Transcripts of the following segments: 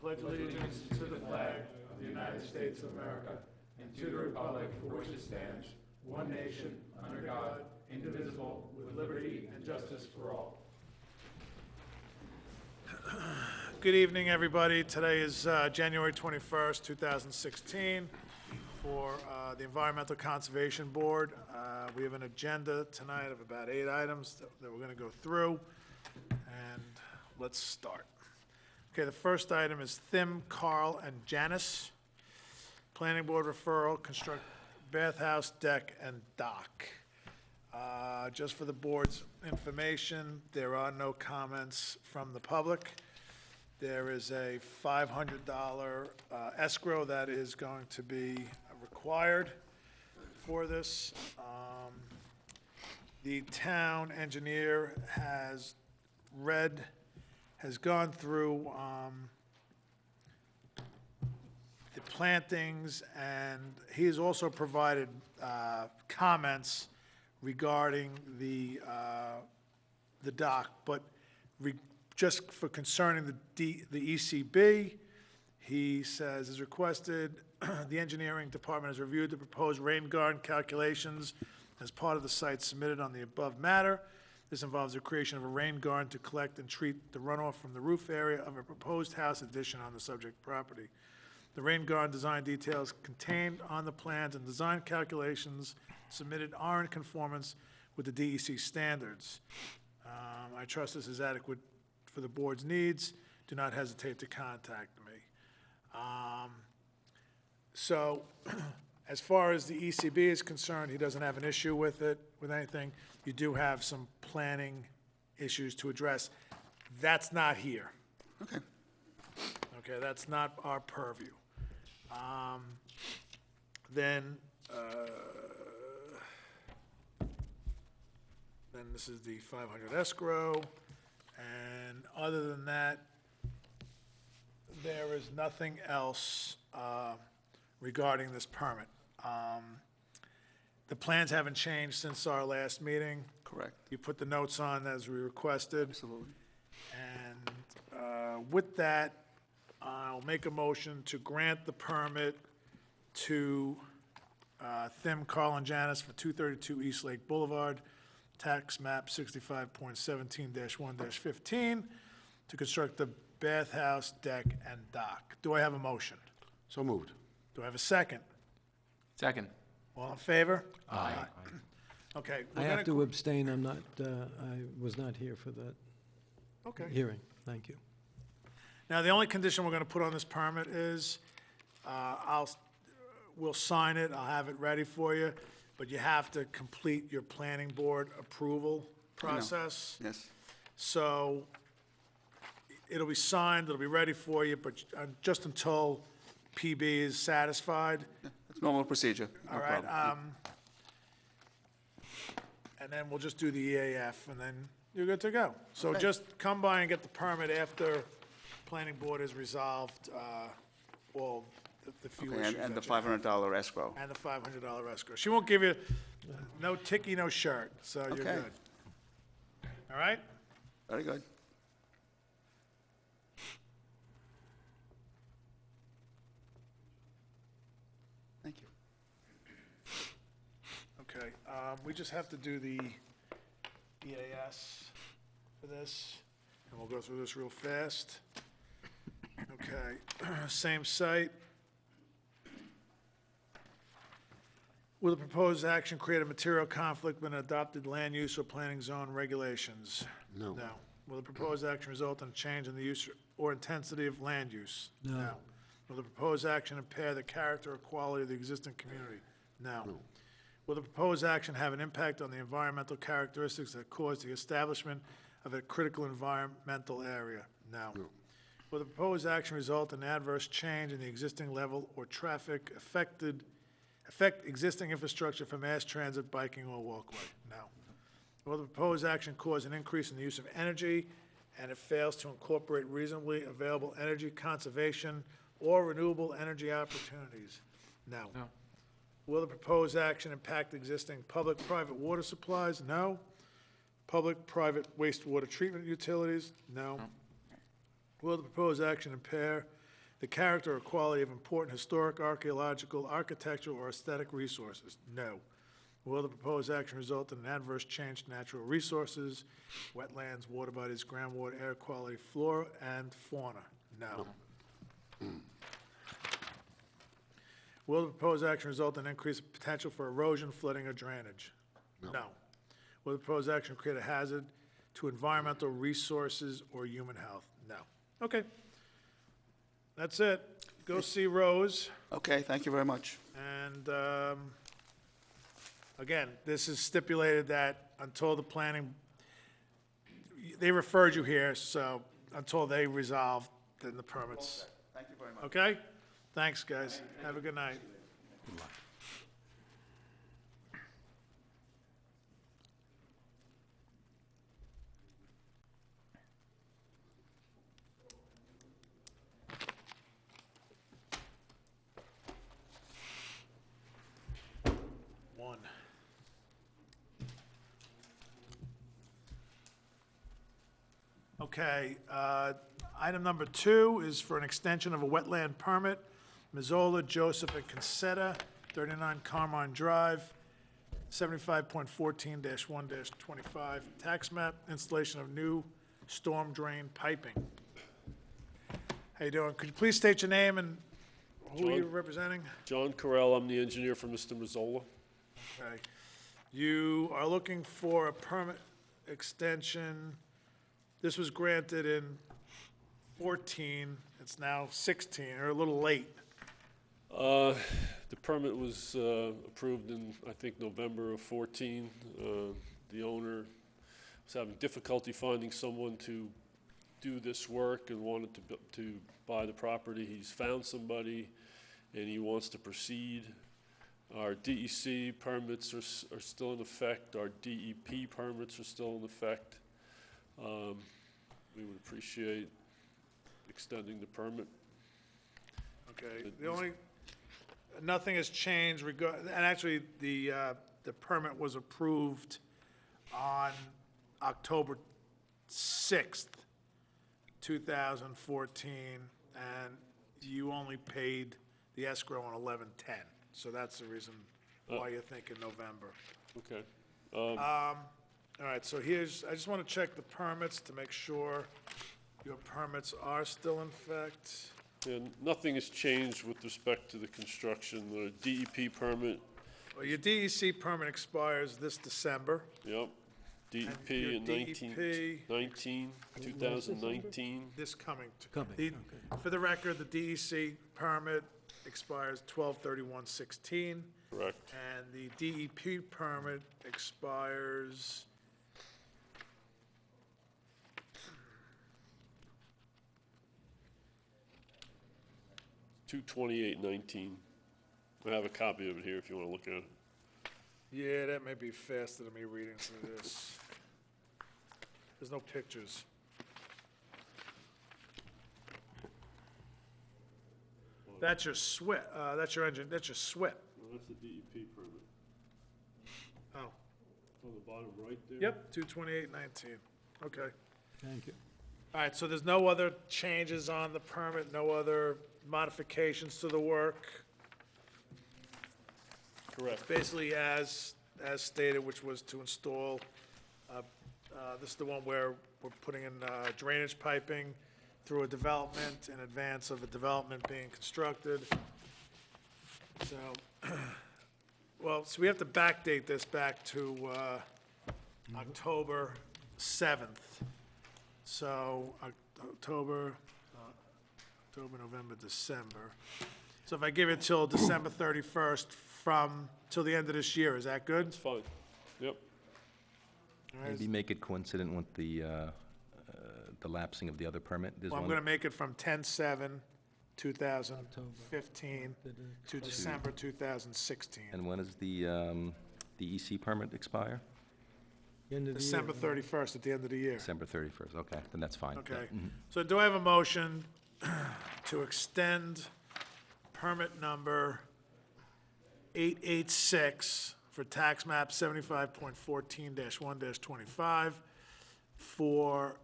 pledge allegiance to the flag of the United States of America and to the republic for which it stands, one nation, under God, indivisible, with liberty and justice for all. Good evening, everybody. Today is January 21st, 2016 for the Environmental Conservation Board. We have an agenda tonight of about 8 items that we're going to go through, and let's start. Okay, the first item is Thim, Carl, and Janice. Planning Board referral, construct bathhouse, deck, and dock. Just for the board's information, there are no comments from the public. There is a $500 escrow that is going to be required for this. The town engineer has gone through the plantings, and he has also provided comments regarding the dock, but just for concerning the ECB, he says, as requested, the engineering department has reviewed the proposed rain garden calculations as part of the site submitted on the above matter. This involves the creation of a rain garden to collect and treat the runoff from the roof area of a proposed house addition on the subject property. The rain garden design details contained on the plans and design calculations submitted are in conformance with the DEC standards. I trust this is adequate for the board's needs. Do not hesitate to contact me. So, as far as the ECB is concerned, he doesn't have an issue with it, with anything. You do have some planning issues to address. That's not here. Okay. Okay, that's not our purview. Then this is the 500 escrow, and other than that, there is nothing else regarding this permit. The plans haven't changed since our last meeting. Correct. You put the notes on as we requested. Absolutely. And with that, I'll make a motion to grant the permit to Thim, Carl, and Janice for 232 East Lake Boulevard, tax map 65.17-1-15, to construct the bathhouse, deck, and dock. Do I have a motion? So moved. Do I have a second? Second. All in favor? Aye. Okay. I have to abstain, I'm not, I was not here for that Okay. hearing. Thank you. Now, the only condition we're going to put on this permit is, we'll sign it, I'll have it ready for you, but you have to complete your planning board approval process. Yes. So it'll be signed, it'll be ready for you, but just until PB is satisfied. That's normal procedure. No All right, problem. and then we'll just do the EAF, and then you're good to go. So Okay. just come by and get the permit after planning board has resolved all the few Okay, issues. and the that you have. $500 escrow. And the $500 escrow. She won't give you no ticky, no shirt, so you're Okay. good. All right? Very good. Thank you. Okay, we just have to do the EAS for this, and we'll go through this real fast. Okay, same site. Will the proposed action create a material conflict with an adopted land use or planning zone regulations? No. No. Will the proposed action result in a change in the use or intensity of land use? No. Will the proposed action impair the character or quality of the existing community? No. Will the proposed action have an impact on the environmental characteristics that cause the establishment of a critical environmental area? No. Will the proposed action result in adverse change in the existing level or traffic affect existing infrastructure for mass transit, biking, or walkway? No. Will the proposed action cause an increase in the use of energy, and it fails to incorporate reasonably available energy conservation or renewable energy opportunities? No. No. Will the proposed action impact existing public-private water supplies? No. Public-private wastewater treatment utilities? No. Will the proposed action impair the character or quality of important historic, archaeological, architectural, or aesthetic resources? No. Will the proposed action result in an adverse change to natural resources, wetlands, water bodies, groundwater, air quality, flora, and fauna? No. Will the proposed action result in increased potential for erosion, flooding, or drainage? No. Will the proposed action create a hazard to environmental resources or human health? No. Okay. That's it. Go see Rose. Okay, thank you very much. And, again, this is stipulated that until the planning, they referred you here, so until they resolve, then the permits. Thank you very much. Okay? Thanks, guys. Have a good night. One. Okay, item number 2 is for an extension of a wetland permit, Mazzola, Joseph, and Concetta, 39 Carmine Drive, 75.14-1-25, tax map, installation of new storm drain piping. How you doing? Could you please state your name and who you're John. representing? John Carell, I'm the engineer for Mr. Mazzola. Okay. You are looking for a permit extension. This was granted in 14, it's now 16, or a little late. The permit was approved in, I think, November of 14. The owner was having difficulty finding someone to do this work and wanted to buy the property. He's found somebody, and he wants to proceed. Our DEC permits are still in effect. Our DEP permits are still in effect. We would appreciate extending the permit. Okay, the only, nothing has changed and actually, the permit was approved on October 6th, 2014, and you only paid the escrow on 11/10, so that's the reason why you're thinking November. Okay. All right, so here's, I just want to check the permits to make sure your permits are still in effect. And nothing has changed with respect to the construction. The DEP permit, Well, your DEC permit expires this December. yep. DEP your in 2019. This coming. Coming, The- okay. For the record, the DEC permit expires 12/31/16, Correct. and the DEP permit expires, 2/28/19. I have a copy of it here if you want to look at it. yeah, that may be faster than me reading through this. There's no pictures. That's your SWIP, that's your engine, that's your SWIP. Well, that's the DEP permit. Oh, On the bottom right there? yep, 2/28/19, okay. Thank you. All right, so there's no other changes on the permit, no other modifications to the work? Correct. Basically as stated, which was to install, this is the one where we're putting in drainage piping through a development in advance of a development being constructed. So, well, so we have to backdate this back to October 7th. So, October, November, December. So if I give it till December 31st till the end of this year, is that good? It's fine. Yep. All right. Maybe make it coincident with the lapsing of the other permit. There's Well, I'm one- gonna make it from 10/7/2015 to December 2016. And when does the EC permit expire? End of the year, December right? 31st at the end of the year. December 31st, okay, then that's fine. Okay. Yeah. So do I have a motion to extend permit number 886 for tax map 75.14-1-25 for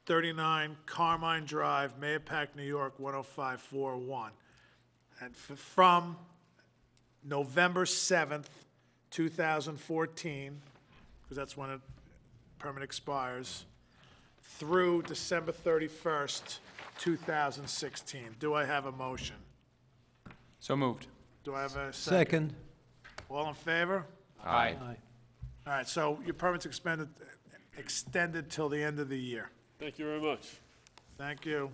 39 Carmine Drive, Mahopac, New York, 10541. And from November 7th, 2014, because that's when the permit expires, through December 31st, 2016. Do I have a motion? So moved. Do I have a second? Second. All in favor? Aye. Aye. All right, so your permit's extended till the end of the year. Thank you very much. Thank you.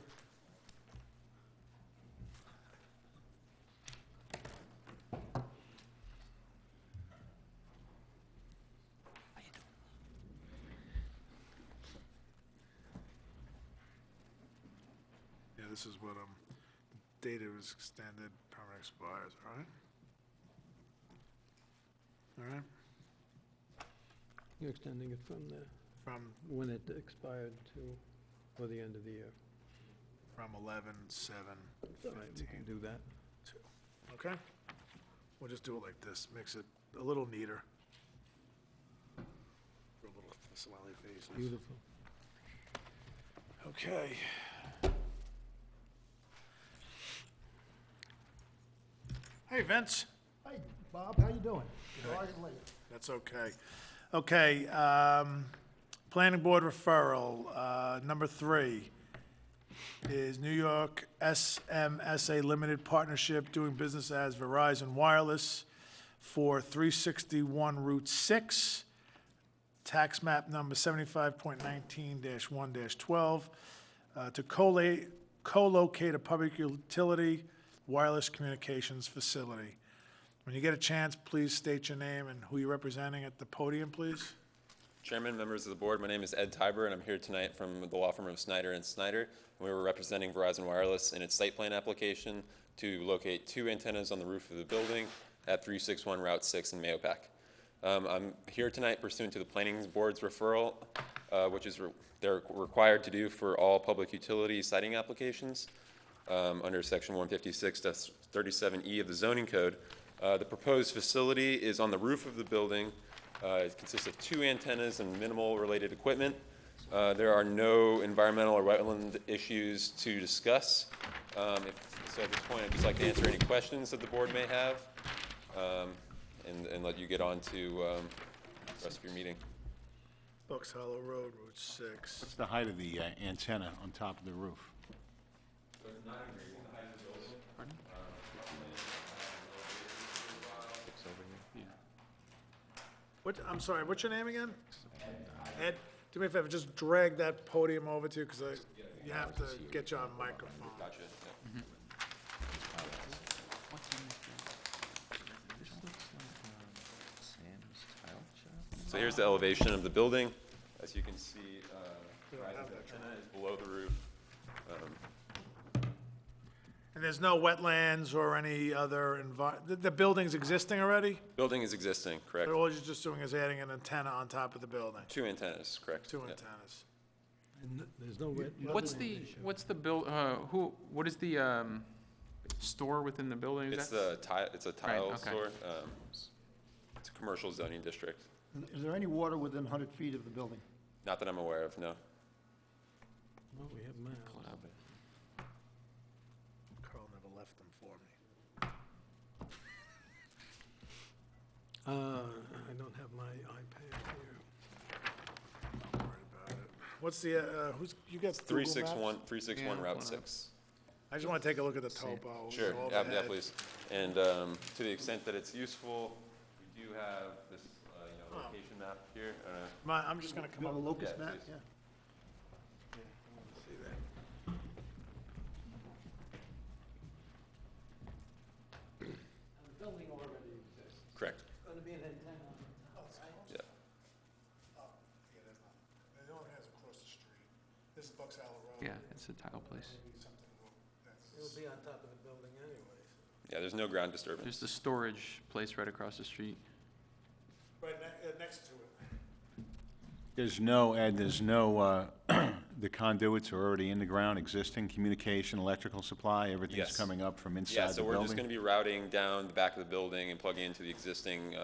Yeah, this is what, data was extended, permit expires, all right? All right, You're extending it from from, when it expired to, or the end of the year. from 11/7/15. All right, we can do that. Okay? We'll just do it like this, makes it a little neater. A little smiley faces. Beautiful. Okay. Hey, Vince. Hi, Bob, how you doing? Sorry I'm late. That's okay. Okay, planning board referral, number 3 is New York SMSA Limited Partnership doing business as Verizon Wireless for 361 Route 6, tax map number 75.19-1-12, to co-locate a public utility wireless communications facility. When you get a chance, please state your name and who you're representing at the podium, please. Chairman, members of the board, my name is Ed Tiber, and I'm here tonight from the law firm of Snyder and Snyder. We were representing Verizon Wireless in its site plan application to locate 2 antennas on the roof of the building at 361 Route 6 in Mahopac. I'm here tonight pursuant to the planning board's referral, which is they're required to do for all public utility siting applications under section 156-37E of the zoning code. The proposed facility is on the roof of the building. It consists of 2 antennas and minimal related equipment. There are no environmental or wetland issues to discuss. So at this point, I'd just like to answer any questions that the board may have and let you get on to the rest of your meeting. Bucks Hollow Road, Route 6. What's the height of the antenna on top of the roof? I'm sorry, what's your name again? Ed, do me a favor, just drag that podium over to you, because you have to get you on microphone. Gotcha. Yeah. So here's the elevation of the building. As you can see, Verizon's antenna is below the roof. And there's no wetlands or any other the building's existing already? Building is existing, correct? But all you're just doing is adding an antenna on top of the building? 2 antennas, correct? 2 Yeah. antennas. And there's no wet. What's the what is the store within the building? It's a tile okay. store. It's a commercial zoning district. And is there any water within 100 feet of the building? Not that I'm aware of, no. Well, we have miles. Carl never left them for me. I don't have my iPad here. Don't worry about it. What's the, you got Google Maps? 361 Yeah, Route pull it up. 6. I just want to take a look at the topo. Sure, yeah, overhead. please. And to the extent that it's useful, we do have this, location map here. I'm just going to come You have up. a locus Yeah, map? please. Yeah. See that. The building already exists. Correct. Going to be an antenna on the top, right? Yeah. Yeah, there's not. It only has across the street. This is Bucks Hollow Road. Yeah, it's a tile place. It'll be on top of the building anyways. Yeah, there's no ground There's disturbance. the storage place right across the street. Right next to it. There's no, Ed, there's no, the conduits are already in the ground, existing communication, electrical supply, everything's Yes. coming up from Yeah, inside the so we're just building? going to be routing down the back of the building and plugging into the existing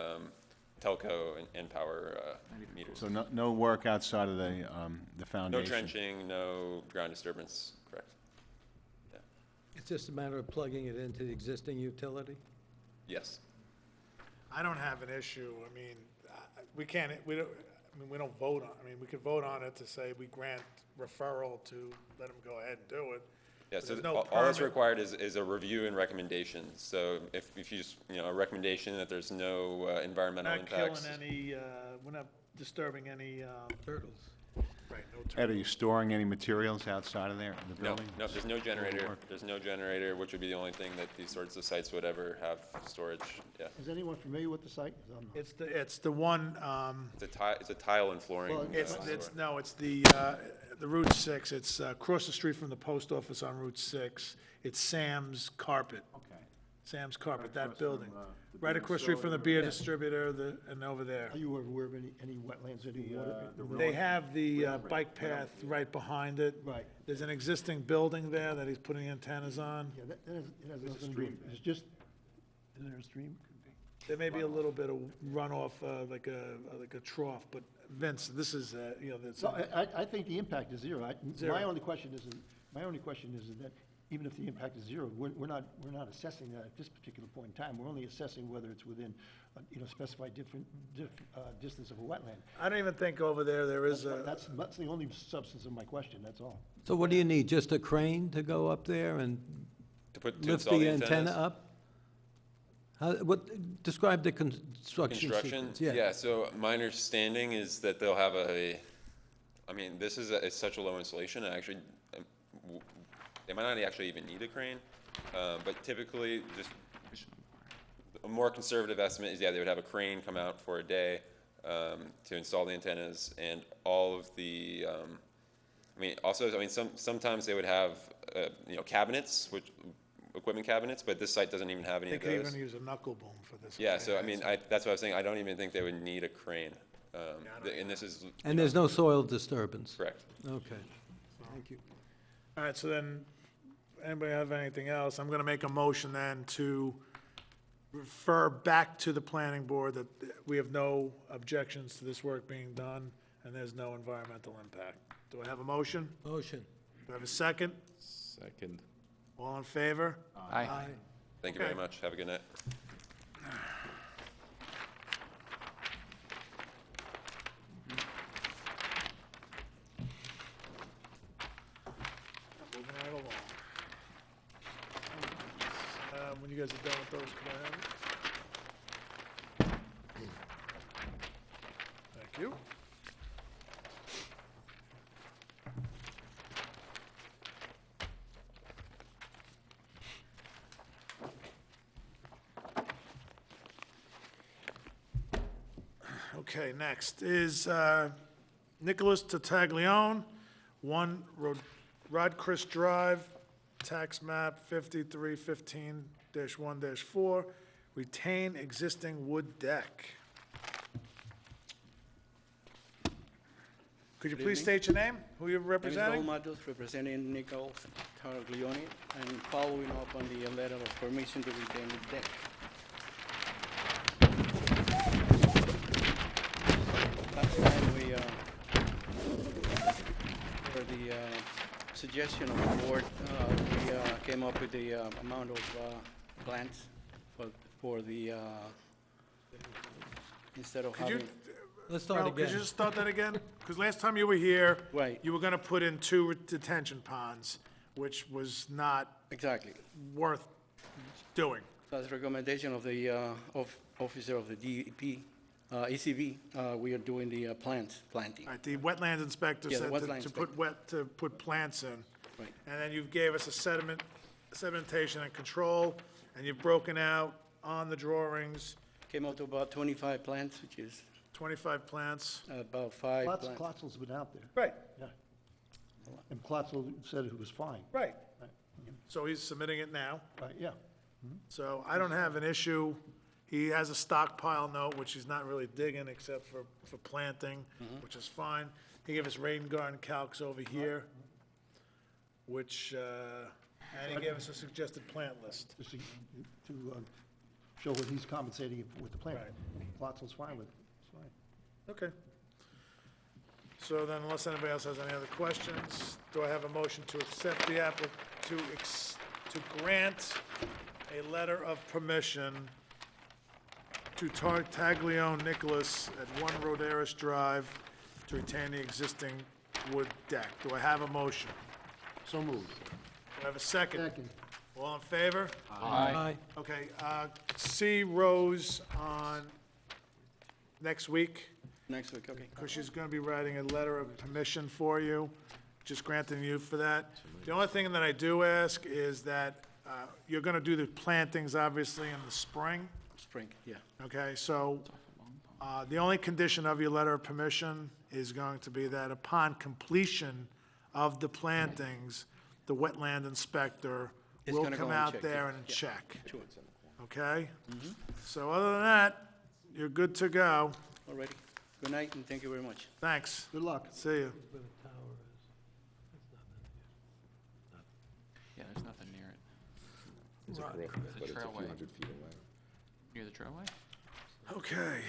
telco and power meters. So no work outside of the No foundation? trenching, no ground disturbance, correct? Yeah. It's just a matter of plugging it into the existing utility? Yes. I don't have an issue. I mean, we can't, we don't, I mean, we don't vote on, I mean, we could vote on it to say we grant referral to let them go ahead and do it. Yeah, But so there's no all that's permit. required is a review and recommendation. So if you just, a recommendation that there's no environmental Not impacts. killing any, we're not disturbing any, Turtles. right, no Ed, are turtles. you storing any materials outside of there, in the No, building? no, there's no generator. There's no generator, which would be the only thing that these sorts of sites would ever have storage. Yeah. Is anyone familiar with the site? 'Cause I'm not. It's the one, It's a tile and flooring. Well, it's, store. it's the Route 6. It's across the street from the post office on Route 6. It's Sam's Carpet. Okay. Sam's Carpet, Right that across building. from, the Right beer across the street from the beer Yeah. distributor, and over there. Are you aware of any wetlands, any water? They have the bike path right behind it. Right. There's an existing building there that he's putting antennas on. Yeah, that has nothing to do, it's just, is there a stream? There may be a little bit of runoff, like a trough, but Vince, this is, that's, So I think the impact is zero. Zero. My only question is that even if the impact is zero, we're not assessing that at this particular point in time. We're only assessing whether it's within, specified distance of a wetland. I don't even think over there is a, That's the only substance of my question, that's all. So what do you need, just a crane to go up there and To lift install the antenna antennas? up? Describe the construction Construction? sequence. Yeah, so my understanding is that they'll have this is such a low installation, they might not actually even need a crane, but typically, just a more conservative estimate is, they would have a crane come out for a day to install the antennas, and all of the, sometimes they would have, cabinets, equipment cabinets, but this site doesn't even have I any of think they're those. gonna use a knuckle boom for this. Yeah, so that's what I was saying, I don't even think they would need a crane, and this is And there's no soil disturbance? correct. Okay, thank you. All right, so then, anybody have anything else? I'm gonna make a motion then to refer back to the planning board that we have no objections to this work being done, and there's no environmental impact. Do I have a motion? Motion. Do I have a second? Second. All in favor? Aye. Thank you very Okay. much, have a good night. Moving right along. When you guys are done with those, can I have it? Thank you. Okay, next is Nicholas Tattaglione, 1 Rodcrest Drive, tax map 5315-1-4, retain existing wood deck. Could you please state your name, who you're My name is representing? Raul Matos, representing Nicole Tartaglione, and following up on the letter of permission to retain the deck. Last time for the suggestion of the board, we came up with the amount of plants for the, instead of Could you, having, Let's start Ralph, could you again. just start that again? Because last time you were here, Right. you were gonna put in 2 detention ponds, which was not exactly. worth doing. As recommendation of the officer of the DEP, ECB, we are doing the planting. All right, the wetlands inspector Yeah, the said wetland to put plants in. Right. And then you gave us a sedimentation and control, and you've broken out on the drawings, Came out to about 25 plants, which is 25 plants. about 5 plants. Klotzel's been out there, Right, yeah. And Klotzel said it was fine. right. Right, So he's submitting it now. Right, yeah. So I don't have an issue. He has a stockpile note, which he's not really digging except for planting, which is fine. He gave us rain garden calcs over here, which, and he gave us a suggested plant list. Just to show what he's compensating with the plant. Right. Platzel's fine with it, it's fine. Okay. So then, unless anybody else has any other questions, do I have a motion to accept the to grant a letter of permission to Taglione Nicholas at 1 Roderis Drive to retain the existing wood deck? Do I have a motion? So moved. Do I have a second? Second. All in favor? Aye. Okay, see Rose on next week, Next week, okay. because she's gonna be writing a letter of permission for you, just granting you for that. The only thing that I do ask is that, you're gonna do the plantings, obviously, in the spring, Spring, yeah. okay? So, the only condition of your letter of permission is going to be that upon completion of the plantings, the wetland inspector Is will gonna go come and out check, there yeah, and yeah. check, Sure. okay? So other than that, you're good to go. All righty. Good night, and thank you very much. Thanks. Good luck. See you. Where the tower is. Yeah, there's nothing near it. There's a brook, It's a trailway. Near the trailway? Okay.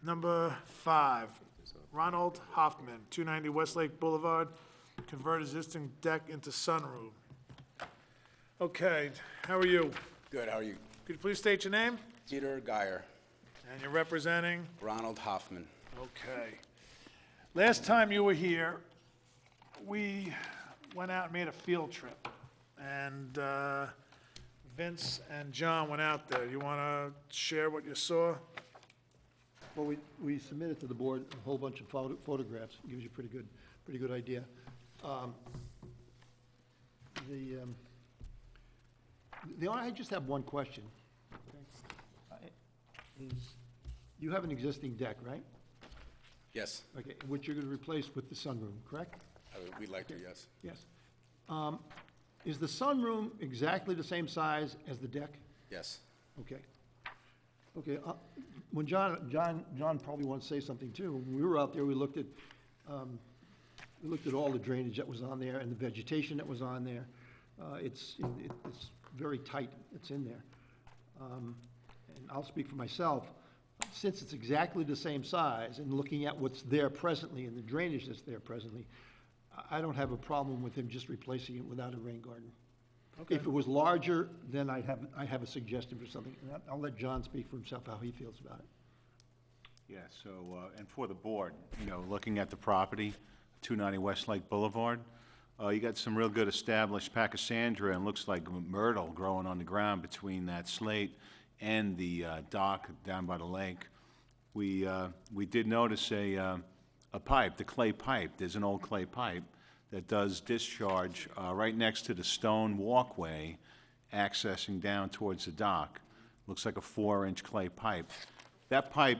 Number 5, Ronald Hoffman, 290 Westlake Boulevard, convert existing deck into sunroom. Okay, how are you? Good, how are you? Could you please state your name? Peter Geyer, And you're representing? Ronald Hoffman. Okay. Last time you were here, we went out and made a field trip. And Vince and John went out there. You want to share what you saw? Well, we submitted to the board a whole bunch of photographs, gives you a pretty good idea. I just have one question. You have an existing deck, right? Yes, Okay, which you're going to replace with the sunroom, correct? we'd like to, yes. Yes. Is the sunroom exactly the same size as the deck? Yes. Okay. Okay, when John probably wants to say something too. When we were out there, we looked at all the drainage that was on there and the vegetation that was on there. It's very tight, it's in there. And I'll speak for myself, since it's exactly the same size and looking at what's there presently and the drainage that's there presently, I don't have a problem with him just replacing it without a rain garden. If it was larger, then I have a suggestion for something. And I'll let John speak for himself, how he feels about it. Yeah, so, and for the board, looking at the property, 290 Westlake Boulevard, you got some real good established Pachysandra, and looks like myrtle growing on the ground between that slate and the dock down by the lake. We did notice a pipe, the clay pipe. There's an old clay pipe that does discharge right next to the stone walkway accessing down towards the dock. Looks like a 4-inch clay pipe. That pipe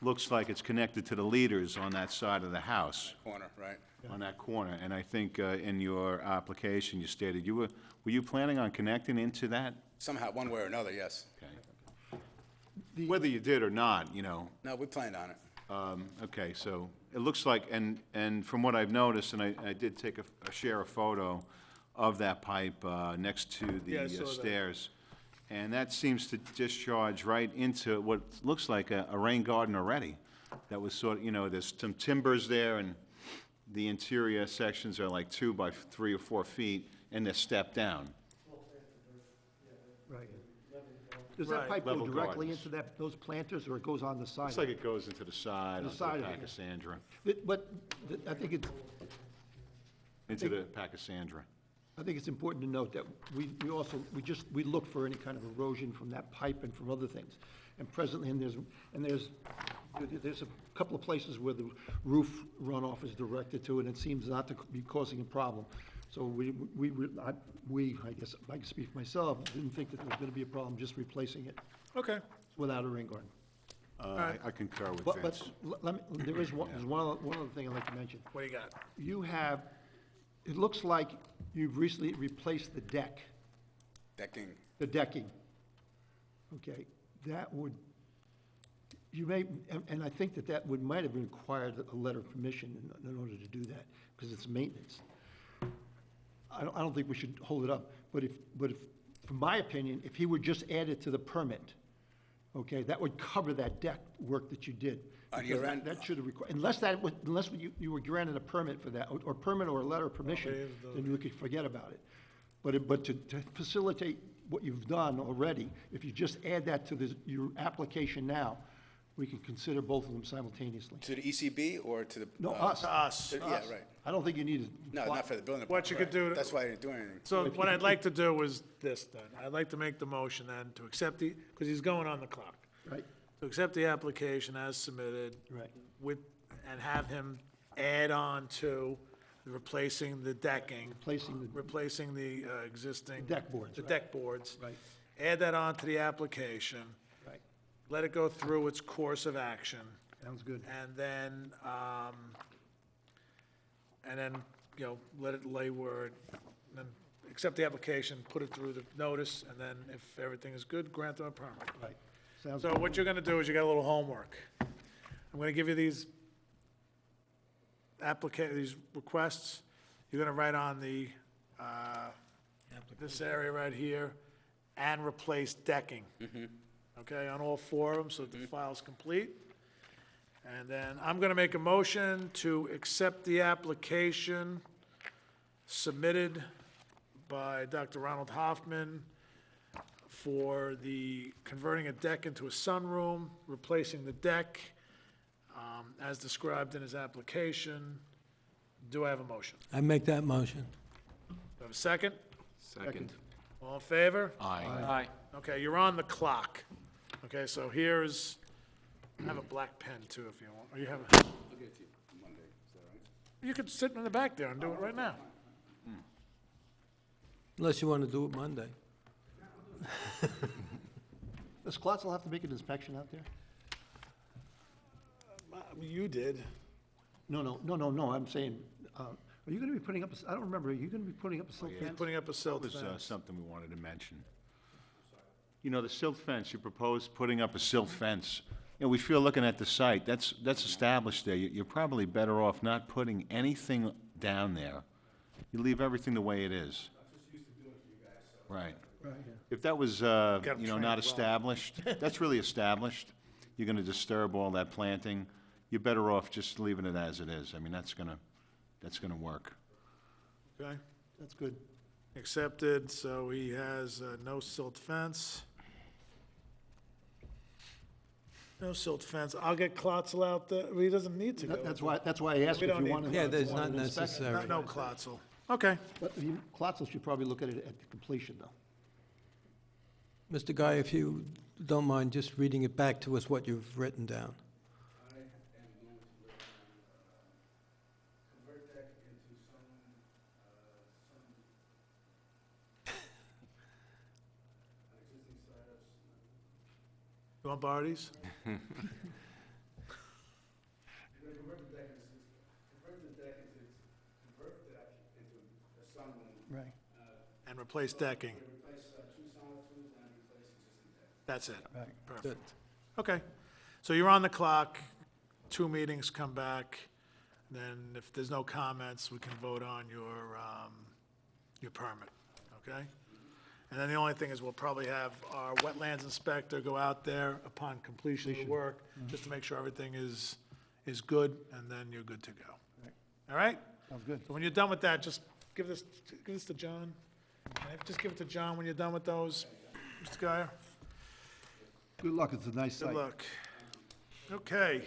looks like it's connected to the leaders on that side of the house, Corner, right? on that corner. And I think in your application, you stated, were you planning on connecting into that? Somehow, one way or another, yes. Whether you did or not, No, we planned on it. Okay, so it looks like, and from what I've noticed, and I did take share a photo of that pipe next to Yeah, I the saw that. stairs, and that seems to discharge right into what looks like a rain garden already. That was sort of, there's some timbers there, and the interior sections are like 2 by 3 or 4 feet, and they're stepped down. Right. Does Right. that pipe go Level directly gardens. into those planters, or it goes on the side? Looks like it goes into the side The of the side of it, yeah. Pachysandra, But I think it's important to note that we look for any kind of erosion from that pipe and from other things. And presently, there's a couple of places where the roof runoff is directed to, and it seems not to be causing a problem. So I guess I can speak for myself, didn't think that there was gonna be a problem just replacing it Okay. without a rain garden. I concur with But Vince. there's one other thing I'd like to mention. What do you got? You have, it looks like you've recently replaced the deck, Decking. the decking. Okay, that would, you may, and I think that might have required a letter of permission in order to do that, because it's maintenance. I don't think we should hold it up, but if from my opinion, if he would just add it to the permit, okay, that would cover that deck work that you did. On your Because end? that should have required, unless you were granted a permit for that, or permit or a letter of permission, then we could forget about it. But to facilitate what you've done already, if you just add that to your application now, we can consider both of them simultaneously. To the ECB or to the? No, us. To us. Yeah, right. I don't think you need to. No, not for the building. What you could do to- That's why I didn't do anything. So what I'd like to do is this then. I'd like to make the motion then to accept because he's going on the clock. Right, To accept the application as submitted. Right. And have him add on to replacing the decking. replacing the Existing. deck boards, The right. deck boards. Right. Add that on to the application. Right, Let it go through its course of action. sounds good. And then, let it lay word, and then accept the application, put it through the notice, and then if everything is good, grant them a permit. Right, sounds So good. what you're gonna do is you got a little homework. I'm gonna give you these these requests. You're gonna write on this area right here, and replace decking. Okay, on all four of them, so that the file's complete. And then I'm gonna make a motion to accept the application submitted by Dr. Ronald Hoffman for the converting a deck into a sunroom, replacing the deck, as described in his application. Do I have a motion? I make that motion. Do I have a second? Second. All in favor? Aye. Okay, you're on the clock. Okay, so here's, I have a black pen too if you want, or you have a, I'll get it to you Monday, is that all right? you could sit in the back there and do it right now. Unless you want to do it Monday. Does Klotzel have to make an inspection out there? You did. No, I'm saying, are you gonna be putting up, I don't remember, are you gonna be putting up a silt He's fence? putting up a That silt was fence. something we wanted to mention. You know, the silt fence, you proposed putting up a silt fence. You know, we feel looking at the site, that's established there. You're probably better off not putting anything down there. You leave everything the way it is. Right. If that was, Got 'em you know, trained not well. established, that's really established. You're gonna disturb all that planting. You're better off just leaving it as it is. I mean, that's gonna work. Okay, That's good. accepted, so he has no silt fence. No silt fence. I'll get Klotzel out there. He doesn't need to go. That's why I asked We if don't you need- wanted. Yeah, if you there's wanted not an inspection. necessary. No Klotzel. Okay. But Klotzel should probably look at it at the completion, though. Mr. Guy, if you don't mind just reading it back to us, what you've written down. You want Barties? Right. And replace decking. That's it. Right. Perfect. Okay. So you're on the clock. 2 meetings, come back. Then if there's no comments, we can vote on your permit, okay? And then the only thing is we'll probably have our wetlands inspector go out there upon completion of the work, just to make sure everything is good, and then you're good to go. All right? Sounds good. So when you're done with that, just give this to John. Just give it to John when you're done with those, Mr. Guyer. Good luck, it's a nice site. Good luck. Okay.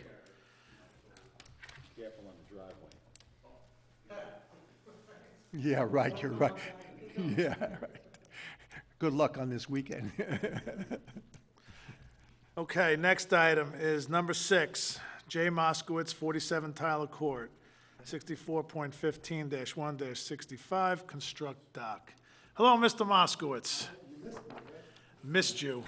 Yeah, right, you're right. Yeah, right. Good luck on this weekend. Okay, next item is number 6, J. Moskowitz, 47 Tyler Court, 64.15-1-65, construct dock. Hello, Mr. Moskowitz. Missed you.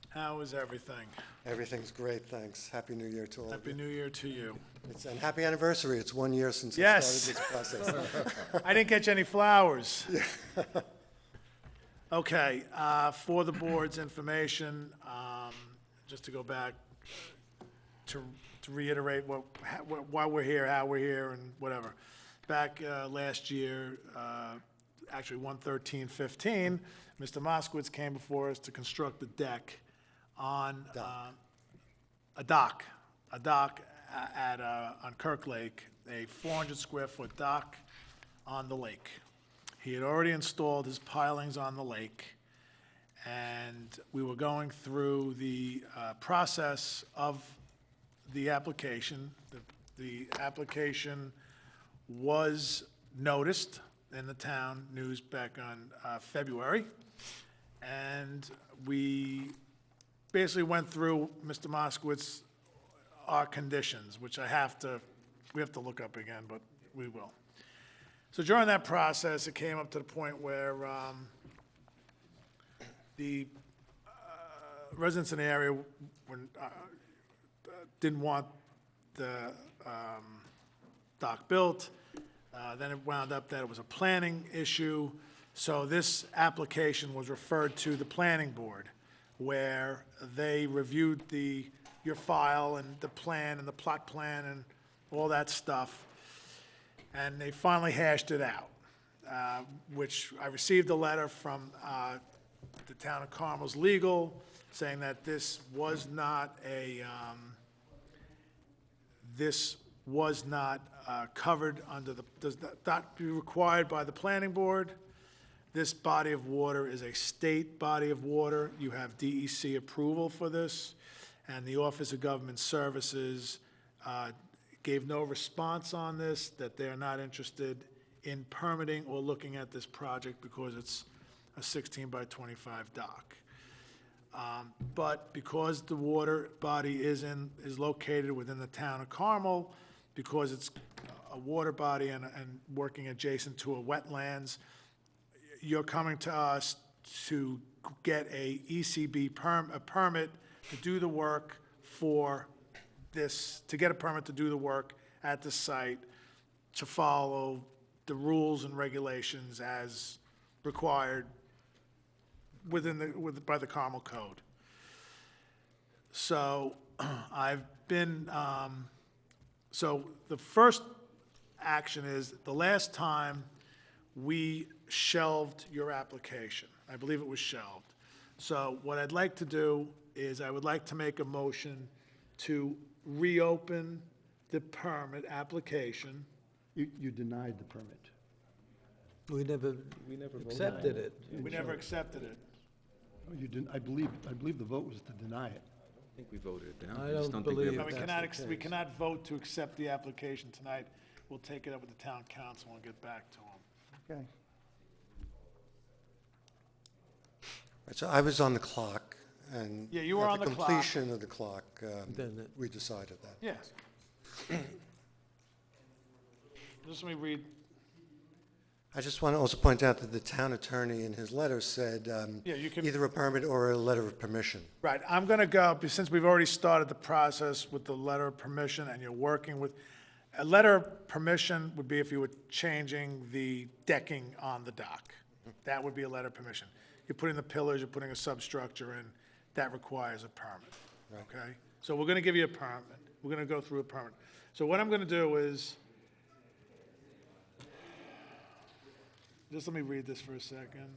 How is everything? Everything's great, thanks. Happy New Year to all of Happy you. New Year to you. And happy anniversary. It's 1 year since I Yes. started this process. I didn't get you any flowers. Okay, for the board's information, just to go back, to reiterate why we're here, how we're here, and whatever. Back last year, actually 11315, Mr. Moskowitz came before us to construct a deck on, a dock at, on Kirk Lake, a 400 square foot dock on the lake. He had already installed his pilings on the lake, and we were going through the process of the application. The application was noticed in the town news back on February, and we basically went through, Mr. Moskowitz, our conditions, which we have to look up again, but we will. So during that process, it came up to the point where the residents in the area didn't want the dock built. Then it wound up that it was a planning issue. So this application was referred to the planning board, where they reviewed your file and the plan and the plot plan and all that stuff. And they finally hashed it out, which I received a letter from the town of Carmel's legal saying that this was not covered under does not be required by the planning board. This body of water is a state body of water. You have DEC approval for this, and the Office of Government Services gave no response on this, that they're not interested in permitting or looking at this project because it's a 16 by 25 dock. But because the water body is located within the town of Carmel, because it's a water body and working adjacent to a wetlands, you're coming to us to get a ECB permit to do the work for this, to get a permit to do the work at the site, to follow the rules and regulations as required by the Carmel Code. So I've been, so the first action is, the last time we shelved your application, I believe it was shelved. So what I'd like to do is I would like to make a motion to reopen the permit application. You denied the permit. We never accepted it. We never accepted it. Oh, you didn't, I believe the vote was to deny it. I think we voted it down. I just don't think we believe have- No, that's the we case. cannot vote to accept the application tonight. We'll take it up with the town council and get back to them. Okay. So I was on the clock, and Yeah, you were on the clock. At the completion of the clock, Then it- we decided that. Yes. Just let me read. I just want to also point out that the town attorney in his letter said Yeah, you can- either a permit or a letter of permission. Right, I'm going to go, since we've already started the process with the letter of permission and you're working with, a letter of permission would be if you were changing the decking on the dock. That would be a letter of permission. You're putting the pillars, you're putting a substructure in, that requires a permit, okay? So we're going to give you a permit. We're going to go through a permit. So what I'm going to do is, just let me read this for a second.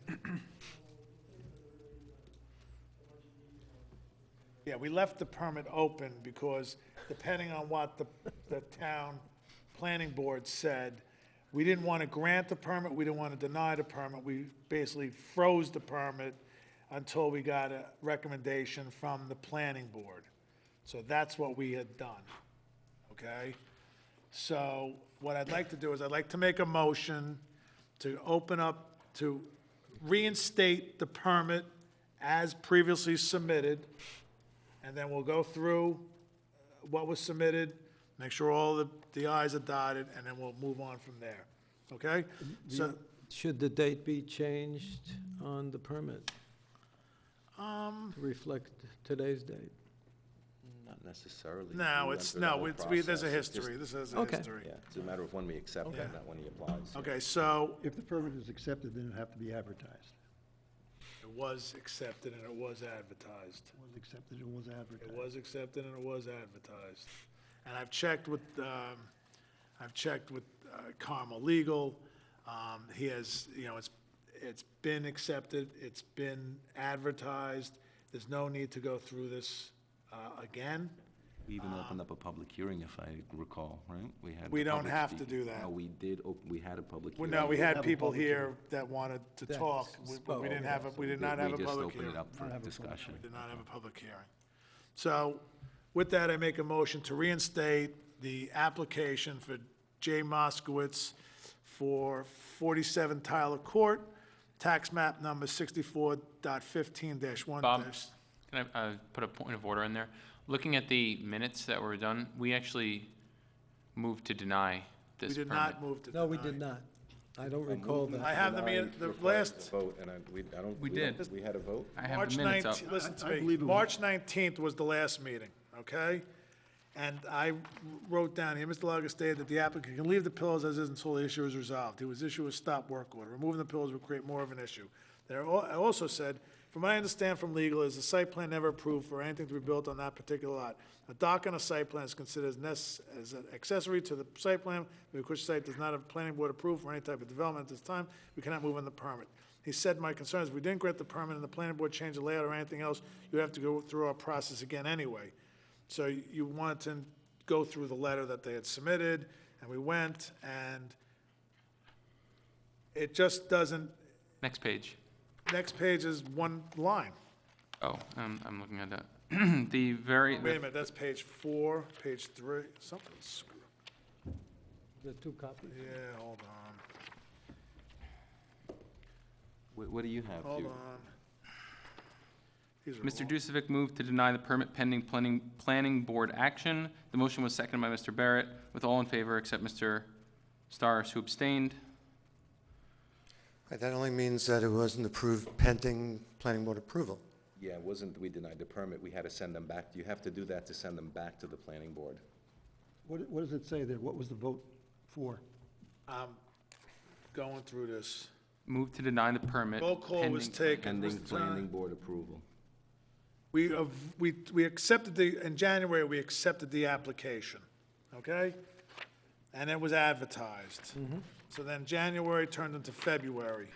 Yeah, we left the permit open because depending on what the town planning board said, we didn't want to grant the permit, we didn't want to deny the permit. We basically froze the permit until we got a recommendation from the planning board. So that's what we had done, okay? So what I'd like to do is I'd like to make a motion to open up, to reinstate the permit as previously submitted, and then we'll go through what was submitted, make sure all the i's are dotted, and then we'll move on from there, okay? So, Should the date be changed on the permit to reflect today's date? Not necessarily. no, We went it's, through the no, whole there's a process. It's just- history, this has a Okay. history. Yeah, it's a matter of when we accept Okay. it, not when he applies. Okay, so If the permit is accepted, then it'll have to be advertised. it was accepted and it was advertised. It was accepted, it was advertised. It was accepted and it was advertised. And I've checked with Carmel Legal. He has, it's been accepted, it's been advertised, there's no need to go through this again. We even opened up a public hearing, if I recall, right? had We the don't public have to speaking. do that. No, we did, we had a public Well, hearing. no, we have had a people public here that wanted to That talk, but we didn't have, we did not have a public We hearing. just opened it up for discussion. We did not have a public hearing. So with that, I make a motion to reinstate the application for Jay Moskowitz for 47 Tyler Court, tax map number 64.15-1. Bob? Can I put a point of order in there? Looking at the minutes that were done, we actually moved to deny We this did permit. not move to deny. No, we did not. I don't recall that. I have the last, Vote, and I don't. We did. We had a vote? I have March the minutes up. 19th, listen to I me, believe it was- March 19th was the last meeting, okay? And I wrote down here, Mr. Laga stated that the applicant can leave the pillows as is until the issue is resolved. He was issued a stop work order. Removing the pillows would create more of an issue. I also said, from what I understand from legal, is the site plan never approved for anything to be built on that particular lot. A dock on a site plan is considered as an accessory to the site plan, because the site does not have planning board approved for any type of development at this time, we cannot move on the permit. He said, my concern is, if we didn't grant the permit and the planning board changed the layout or anything else, you have to go through our process again anyway. So you wanted to go through the letter that they had submitted, and we went, and it just doesn't, Next page. next page is one line. Oh, I'm looking at that. The very, Wait a minute, that's page 4, page 3, something's screwed. The two copies. Yeah, hold on, What do you have, hold Hugh? on. These are Mr. wrong. Dusovic moved to deny the permit pending planning board action. The motion was seconded by Mr. Barrett, with all in favor except Mr. Stars, who abstained. Right, that only means that it wasn't approved pending planning board approval. Yeah, it wasn't, we denied the permit, we had to send them back. You have to do that to send them back to the planning board. What does it say there? What was the vote for? I'm going through this. Moved to deny the permit Roll call was pending. taken. Pending Mr. planning Turner? board approval. We accepted in January, we accepted the application, okay? And it was advertised. So then January turned into February.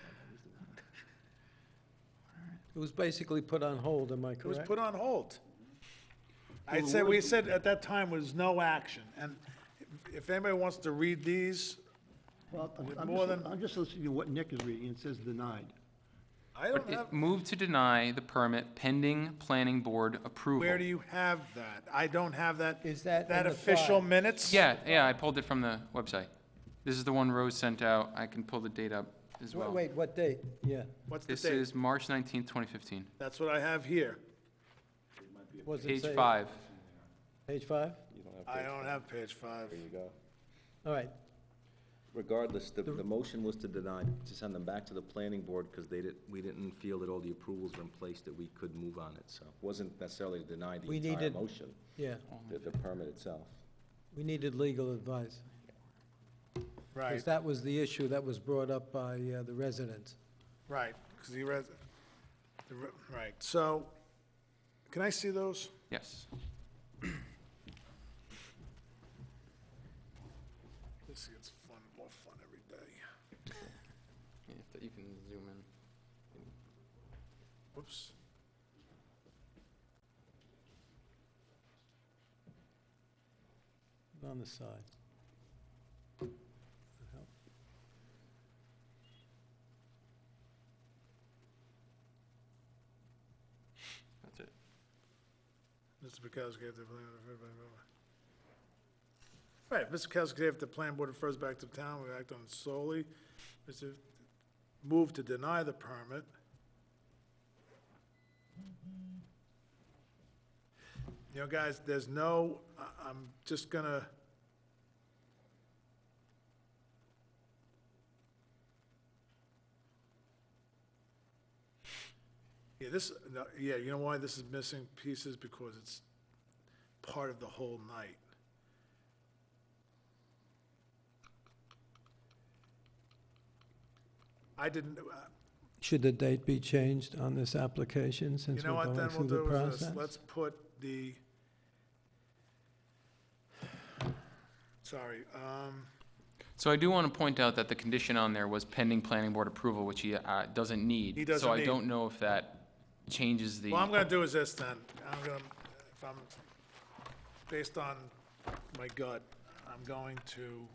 It was basically put on hold, am I It was correct? put on hold. We said at that time was no action, and if anybody wants to read these, Well, With more than- I'm just listening to what Nick is reading. It says denied. I don't But have, it moved to deny the permit pending planning board approval. where do you have that? I don't have that. Is that in That the official file? minutes? Yeah, I pulled it from the website. This is the one Rose sent out. I can pull the date up as well. Wait, what date? Yeah. What's the This date? is March 19th, 2015. That's what I have here. Was it Page say- 5. Page 5? You don't have I page don't five. have page 5. There you go. All right. Regardless, the motion was to deny, to send them back to the planning board because we didn't feel that all the approvals were in place that we could move on it. So it wasn't necessarily to deny the We entire needed- motion, Yeah, the permit itself. we needed legal advice. Right, Because that was the issue that was brought up by the residents. right, because he read, right, so, can I see those? Yes. This gets more fun every day. You can zoom in. Whoops. On the side. That help? That's it. Mr. Bukowski, gave the plan. Right, Mr. Bukowski, if the plan board refers back to the town, we act on it solely. Mr. Move to deny the permit. You know, guys, there's no, I'm just gonna. Yeah, yeah, you know why this is missing pieces? Because it's part of the whole night. I didn't, Should the date be changed on this application you since know we're what, going then we'll through the do is this, process? let's put the, sorry, So I do want to point out that the condition on there was pending planning board approval, which he doesn't need. He doesn't So I need. don't know if that changes the. What I'm gonna do is this then, if I'm, based on my gut, I'm going to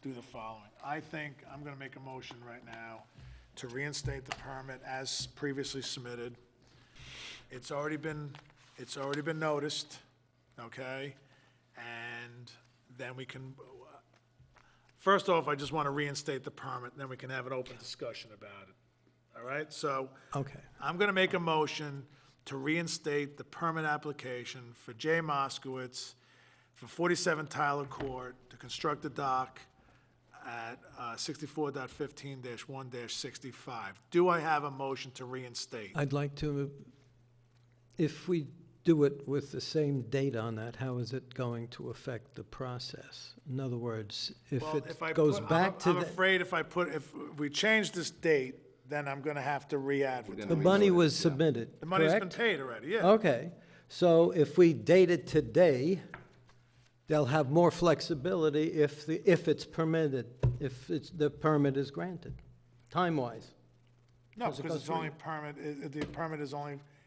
do the following. I think I'm gonna make a motion right now to reinstate the permit as previously submitted. It's already been noticed, okay? And then we can, first off, I just wanna reinstate the permit, then we can have an open discussion about it. All right, so. Okay. I'm gonna make a motion to reinstate the permit application for Jay Moskowitz for 47 Tyler Court to construct a dock at 64.15-1-65. Do I have a motion to reinstate? I'd like to, if we do it with the same date on that, how is it going to affect the process? In other words, if Well, it I goes put- back to I'm the, afraid if we change this date, then I'm gonna have to re-advertise. the money was submitted, The money's been correct? paid already, yeah. Okay, so if we date it today, they'll have more flexibility if it's permitted, if the permit is granted, time-wise. No, Because it because goes it's only the permit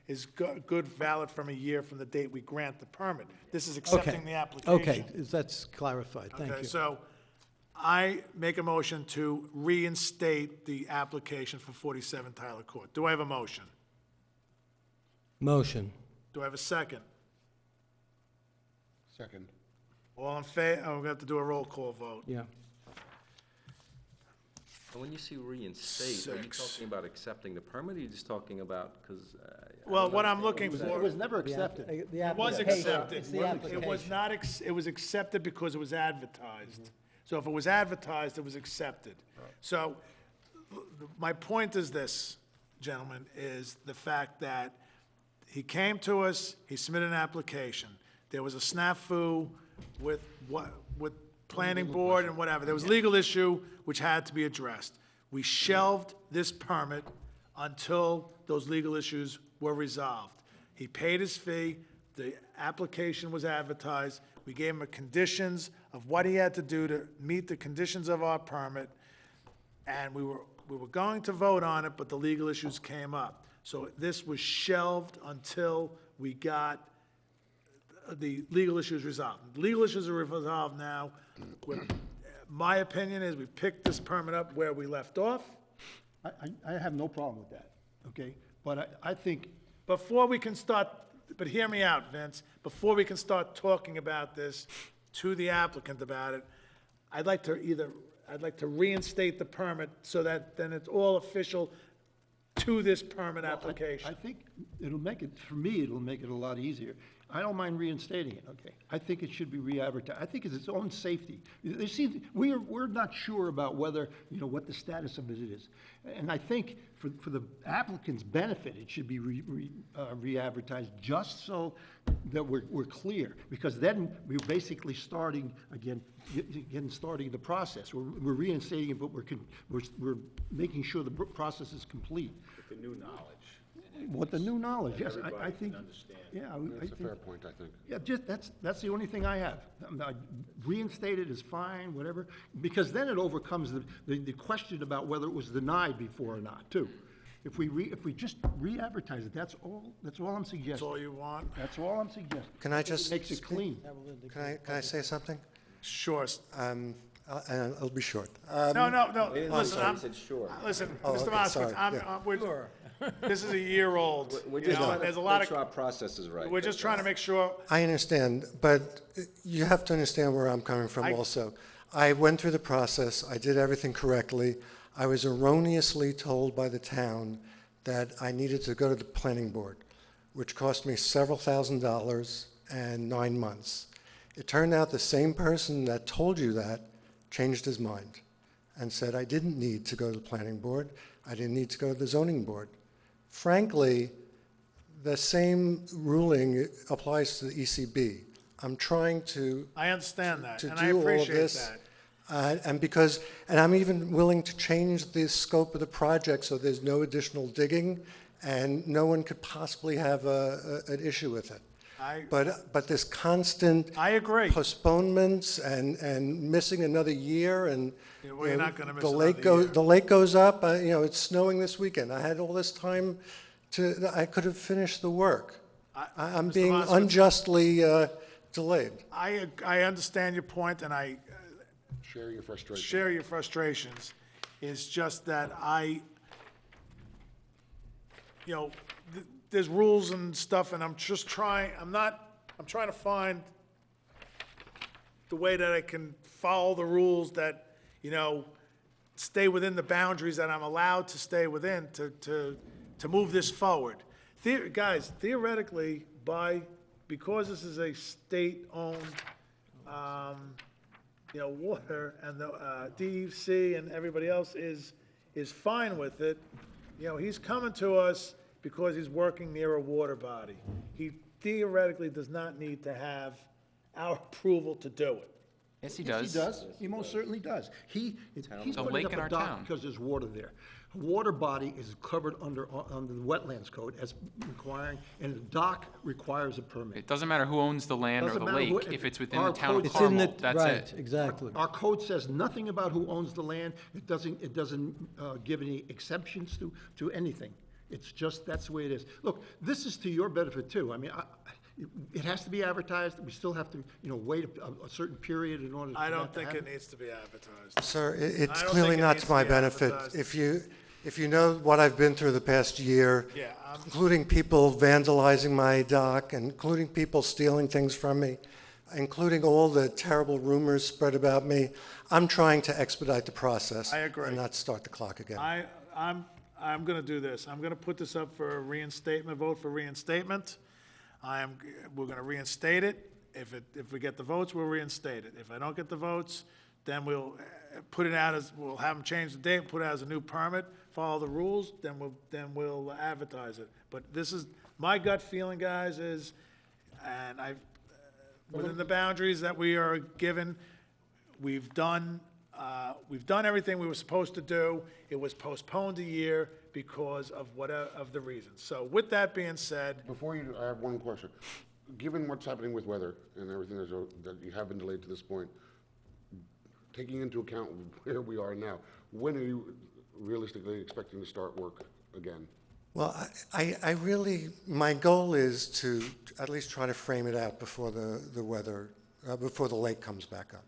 is good, valid from a year from the date we grant the permit. This is accepting the application. Okay, that's clarified, thank Okay, you. so I make a motion to reinstate the application for 47 Tyler Court. Do I have a motion? Motion. Do I have a second? Second. All in favor, we're gonna have to do a roll call vote. Yeah. And when you see reinstate, are you Six. talking about accepting the permit, or are you just talking about, because? Well, what I'm looking It for, was never accepted. it was accepted. It was not, it was accepted because it was advertised. So if it was advertised, it was accepted. So my point is this, gentlemen, is the fact that he came to us, he submitted an application. There was a snafu with planning board and whatever. There was a legal issue which had to be addressed. We shelved this permit until those legal issues were resolved. He paid his fee, the application was advertised, we gave him the conditions of what he had to do to meet the conditions of our permit, and we were going to vote on it, but the legal issues came up. So this was shelved until we got the legal issues resolved. The legal issues are resolved now. My opinion is we picked this permit up where we left off. I have no problem with that, okay? But I think, Before we can start, but hear me out, Vince, before we can start talking about this to the applicant about it, I'd like to reinstate the permit so that then it's all official to this permit application. I think it'll make it, for me, it'll make it a lot easier. I don't mind reinstating it, okay? I think it should be re-advertised. I think it's its own safety. They seem, we're not sure about whether, what the status of it is. And I think for the applicant's benefit, it should be re-advertised just so that we're clear. Because then we're basically starting, starting the process. We're reinstating it, but we're making sure the process is complete. With the new knowledge. What the new knowledge, yes, I Everybody think, can understand. yeah, I That's a think, fair point, I think. yeah, that's the only thing I have. Reinstated is fine, whatever, because then it overcomes the question about whether it was denied before or not, too. If we just re-advertise it, that's all I'm That's suggesting. all you want? That's all I'm suggesting. Can I It just makes it speak? clean. Can I say something? Sure. And it'll be short. No, He listen, said sure. listen, Oh, Mr. okay, Moskowitz, sorry, this is a year old. We're you just know, trying There's a to lot make sure of, our process is right. we're just trying to make sure, I understand, but you have to understand where I'm coming from also. I went through the process, I did everything correctly. I was erroneously told by the town that I needed to go to the planning board, which cost me several $1,000s and 9 months. It turned out the same person that told you that changed his mind and said I didn't need to go to the planning board, I didn't need to go to the zoning board. Frankly, the same ruling applies to the ECB. I'm trying to I understand that, to and I do all of appreciate this. that. And I'm even willing to change the scope of the project so there's no additional digging and no one could possibly have an issue with it. but this constant I agree. postponements and missing another year and. Yeah, we're you know, not gonna miss the another lake goes. year. The lake goes up, you know, it's snowing this weekend. I had all this time I could have finished the work. I'm Mr. being Moskowitz. unjustly delayed. I understand your point, and I Share your frustration. share your frustrations. It's just that there's rules and stuff, and I'm trying to find the way that I can follow the rules that, stay within the boundaries that I'm allowed to stay within to move this forward. Guys, theoretically, because this is a state-owned, water, and the DEC and everybody else is fine with it, he's coming to us because he's working near a water body. He theoretically does not need to have our approval to do it. Yes, he Yes, does. he does. He most certainly does. He's It's a putting lake up in a our dock town. because there's water there. A water body is covered under the wetlands code as requiring, and a dock requires a permit. It doesn't matter who owns the land or Doesn't the matter who- lake, if it's within our the town of code- It's in the, Carmel, that's right, it. exactly. Our code says nothing about who owns the land. It doesn't give any exceptions to anything. It's just, that's the way it is. Look, this is to your benefit too. I mean, it has to be advertised. We still have to, wait a certain period in order for I that don't to think happen. it needs to be advertised. Sir, I it's don't clearly think it not needs to to my be benefit. advertised. If you know what I've been through the past year, Yeah, including people vandalizing my dock, including people stealing things from me, including all the terrible rumors spread about me, I'm trying to expedite the process. I agree. And not start the clock again. I'm gonna do this. I'm gonna put this up for a reinstatement, vote for reinstatement. We're gonna reinstate it. If we get the votes, we'll reinstate it. If I don't get the votes, then we'll put it out we'll have them change the date, put it out as a new permit, follow the rules, then we'll advertise it. But this is, my gut feeling, guys, is, and within the boundaries that we are given, we've done everything we were supposed to do. It was postponed a year because of the reasons. So with that being said, Before you, I have one question. Given what's happening with weather and everything that you have been delayed to this point, taking into account where we are now, when are you realistically expecting to start work again? Well, I really, my goal is to at least try to frame it out before the weather, before the lake comes back up.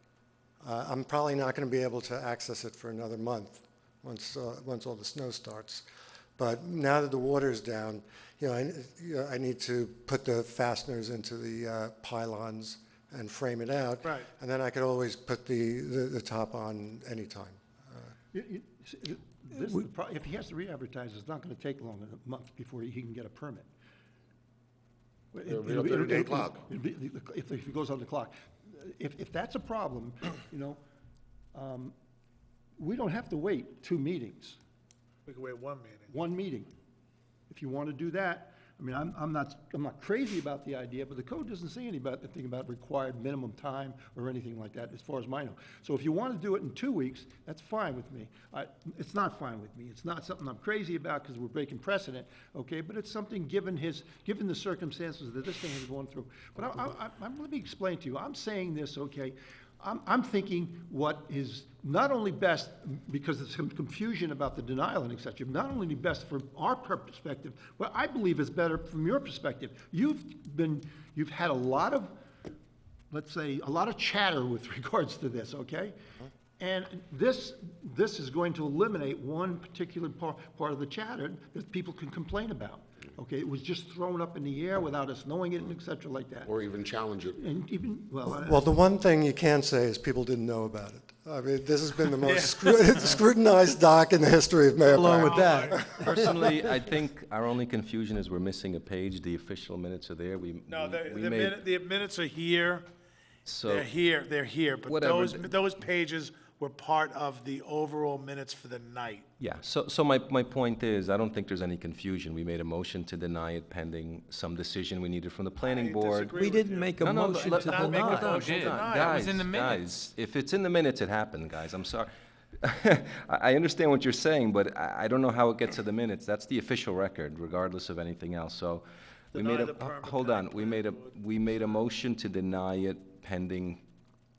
I'm probably not going to be able to access it for another month, once all the snow starts. But now that the water's down, I need to put the fasteners into the pylons and frame it out. Right. And then I could always put the top on anytime. If he has to re-advertise, it's not going to take long, a month before he can get a permit. It'll be up there at 8 o'clock. If he goes on the clock. If that's a problem, we don't have to wait 2 meetings, we can wait 1 meeting. 1 meeting. If you want to do that, I mean, I'm not crazy about the idea, but the code doesn't say anything about required minimum time or anything like that, as far as I know. So if you want to do it in 2 weeks, that's fine with me. It's not fine with me. It's not something I'm crazy about because we're breaking precedent, okay? But it's something given the circumstances that this thing has gone through. But let me explain to you. I'm saying this, okay? I'm thinking what is not only best, because there's some confusion about the denial and et cetera, not only best from our perspective, but I believe is better from your perspective. You've had a lot of, let's say, a lot of chatter with regards to this, okay? And this is going to eliminate one particular part of the chatter that people can complain about. Okay, it was just thrown up in the air without us knowing it, and et cetera, like that. Or even challenge it? And even, Well, the one thing you can say is people didn't know about it. I mean, this has been the most scrutinized doc in the history of Mayor Along Park. with that, Personally, I think our only confusion is we're missing a page. The official minutes are there. No, We the made- the minutes are here. So, They're here, but Whatever. those pages were part of the overall minutes for the night. yeah, so my point is, I don't think there's any confusion. We made a motion to deny it pending some decision we needed from the planning I board. disagree we with didn't you. make a No, no, motion let- to not make a deny. motion. did. Deny. That was Guys, in the minutes. guys, if it's in the minutes, it happened, guys. I'm sorry. I understand what you're saying, but I don't know how it gets to the minutes. That's the official record, regardless of anything else. So We deny made the a, permit. hold on, pending we made a motion to deny it pending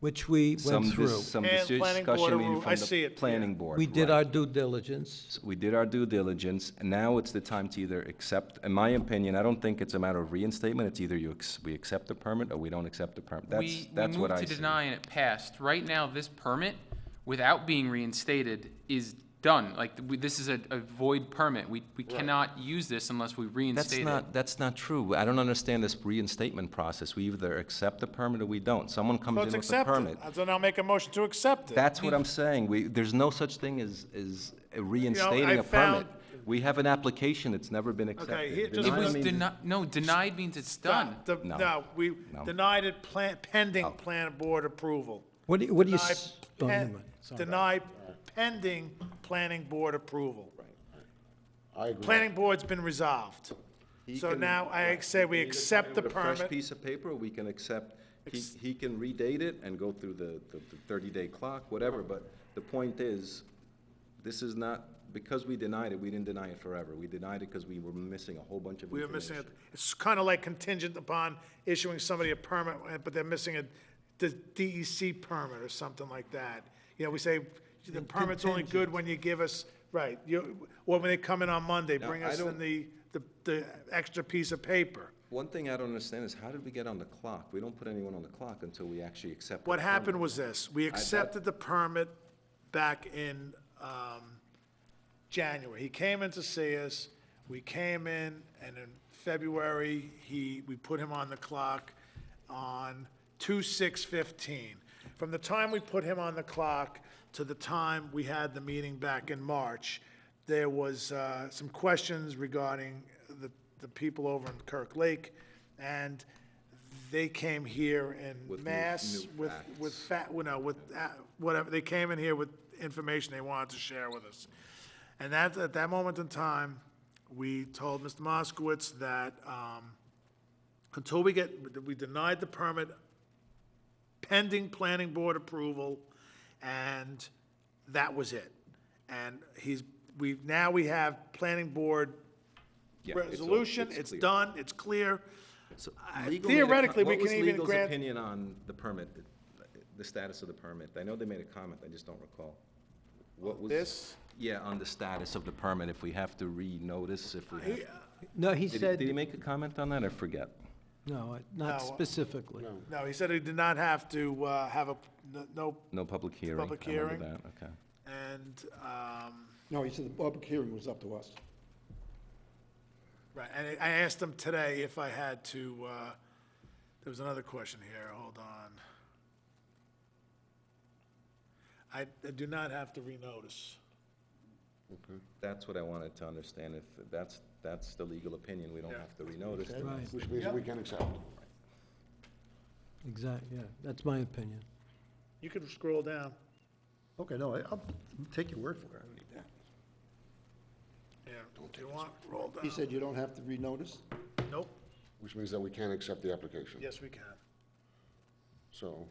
Which we some, went through. some And planning board discussion approval. I from see the it, yeah. planning board. We did right. our due diligence. We did our due diligence, and now it's the time to either accept, in my opinion, I don't think it's a matter of reinstatement, it's either we accept the permit or we don't accept the permit. That's what I We moved to see. deny and it passed. Right now, this permit, without being reinstated, is done. Like, this is a void permit. We cannot use this unless we reinstate it. That's not true. I don't understand this reinstatement process. We either accept the permit or we don't. Someone So comes it's in with a accepted. permit. So now make a motion to accept it. That's what I'm saying. There's no such thing as reinstating I a permit. found- We have an application, it's never been accepted. here, just It Denied was means- denied means it's done. No. We No. denied it pending plan board approval. What do you, Deny oh, never pen- mind. Sorry. Deny pending planning board approval. I agree. Planning board's been resolved. He So can- now I say we He can either accept come the in with a fresh permit. piece of paper, or we can accept, he can redate it and go through the 30-day clock, whatever, but the point is, this is not, because we denied it, we didn't deny it forever. We denied it because we were missing a whole bunch of We information. were missing it. It's kind of like contingent upon issuing somebody a permit, but they're missing the DEC permit or something like that. You know, we say the permit's only good when you give us, right, or when they come in on Monday, Now, bring I us in don't- the extra piece of paper. One thing I don't understand is how did we get on the clock? We don't put anyone on the clock until we actually accept the What happened permit. was this, we accepted the permit back in January. He came in to see us, we came in, and in February, we put him on the clock on 2/6/15. From the time we put him on the clock to the time we had the meeting back in March, there was some questions regarding the people over in Kirk Lake, and they came here in With new- mass new with facts. whatever, they came in here with information they wanted to share with us. And at that moment in time, we told Mr. Moskowitz that until we denied the permit pending planning board approval, and that was it. And now we have planning board Yeah, it's all- resolution, it's clear. done, it's clear. So I- legal made a theoretically, we what was can even legal's grant- opinion on the permit, the status of the permit? I know they made a comment, I just don't recall. What was? This? Yeah, on the status of the permit, if we have to re-notice, if we have. No, he Did he said, make a comment on that, I forget? no, not No. specifically. No, he said he did not have to have no, No public hearing? Public I remember hearing. that, okay. and, No, he said the public hearing was up to us. right, and I asked him today if I had to, there was another question here, hold on. I do not have to renotice. That's what I wanted to understand, if that's the legal opinion, we don't have to renotice. Okay? Right. Which means that we can accept. Exactly, yeah, that's my opinion. You can scroll down. Okay, no, I'll take your word for it. Yeah, if you want, roll down. He said you don't have to renotice? Nope, Which means that we can accept the application. yes, we can. So,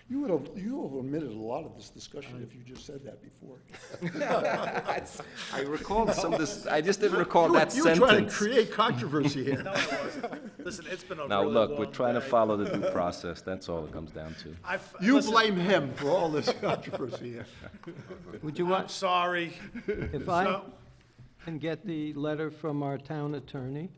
You would have omitted a lot of this discussion if you just said that before. I recalled I just didn't recall that You were trying to sentence. create controversy here. No, it wasn't. Listen, it's been a really Now, long look, we're trying to day. follow the due process, that's all it comes down to. You Listen, blame him for all this controversy here. Would you I'm want, sorry. if I So- can get the letter from our town attorney?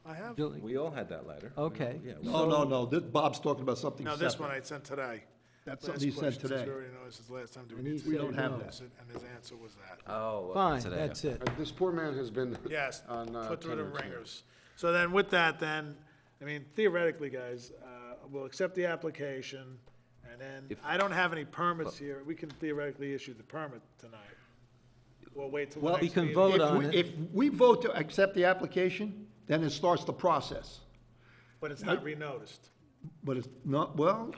I have, Julie? We all had that letter. Okay. Yeah, No, Bob's talking about something no, separate. this one I sent today. That's Last something he sent question, since today. we already know this is the last time. Do And we he need to said don't have no. that. And his answer was that. Oh. Fine, today, that's okay. it. this poor man has been Yes, on, put through the tenure, so- ringers. So then with that then, I mean, theoretically, guys, we'll accept the application, and then, I don't have any permits here. We can theoretically issue the permit tonight. We'll wait till the Well, next we can meeting. vote on it. If we vote to accept the application, then it starts the process. But it's not renoticed. But it's not, well,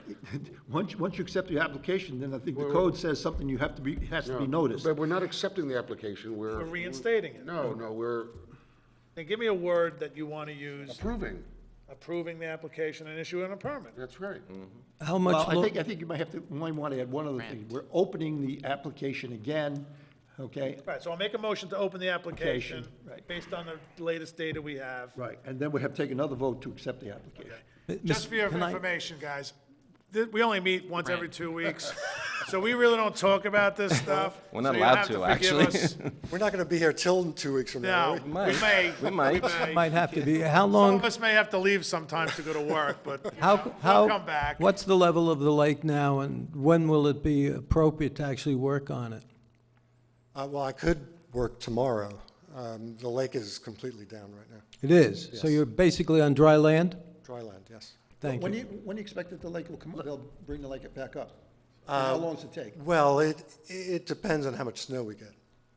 once you accept the application, then I think the code says something you have to be, has to be No, noticed. But we're not accepting the application, We're reinstating it. No, we're Then give me a word that you want to use, approving. approving the application and issuing a permit. That's right. How Well, much, I think you might want to add one other thing. Grant. We're opening the application again okay? Right, so I'll make a motion to open the application right. based on the latest data we have. Right, and then we have to take another vote to accept the application. Just for your Can I- information, guys, we only meet once every Right. 2 weeks, so we really don't talk about this stuff. We're not so you'll allowed have to, forgive actually. us. We're not going to be here till 2 weeks from now, No, are we? we might. may. Might have to be, how Some long, of us may have to leave sometimes to go to work, but you how, know, we'll how, come back. what's the level of the lake now, and when will it be appropriate to actually work on it? Well, I could work tomorrow. The lake is completely down right now. It is, so Yes. you're basically on dry land? Dry land, yes. Thank When you. when do you expect that the lake will come, they'll bring the lake back up? And how long does it take? Well, it depends on how much snow we get.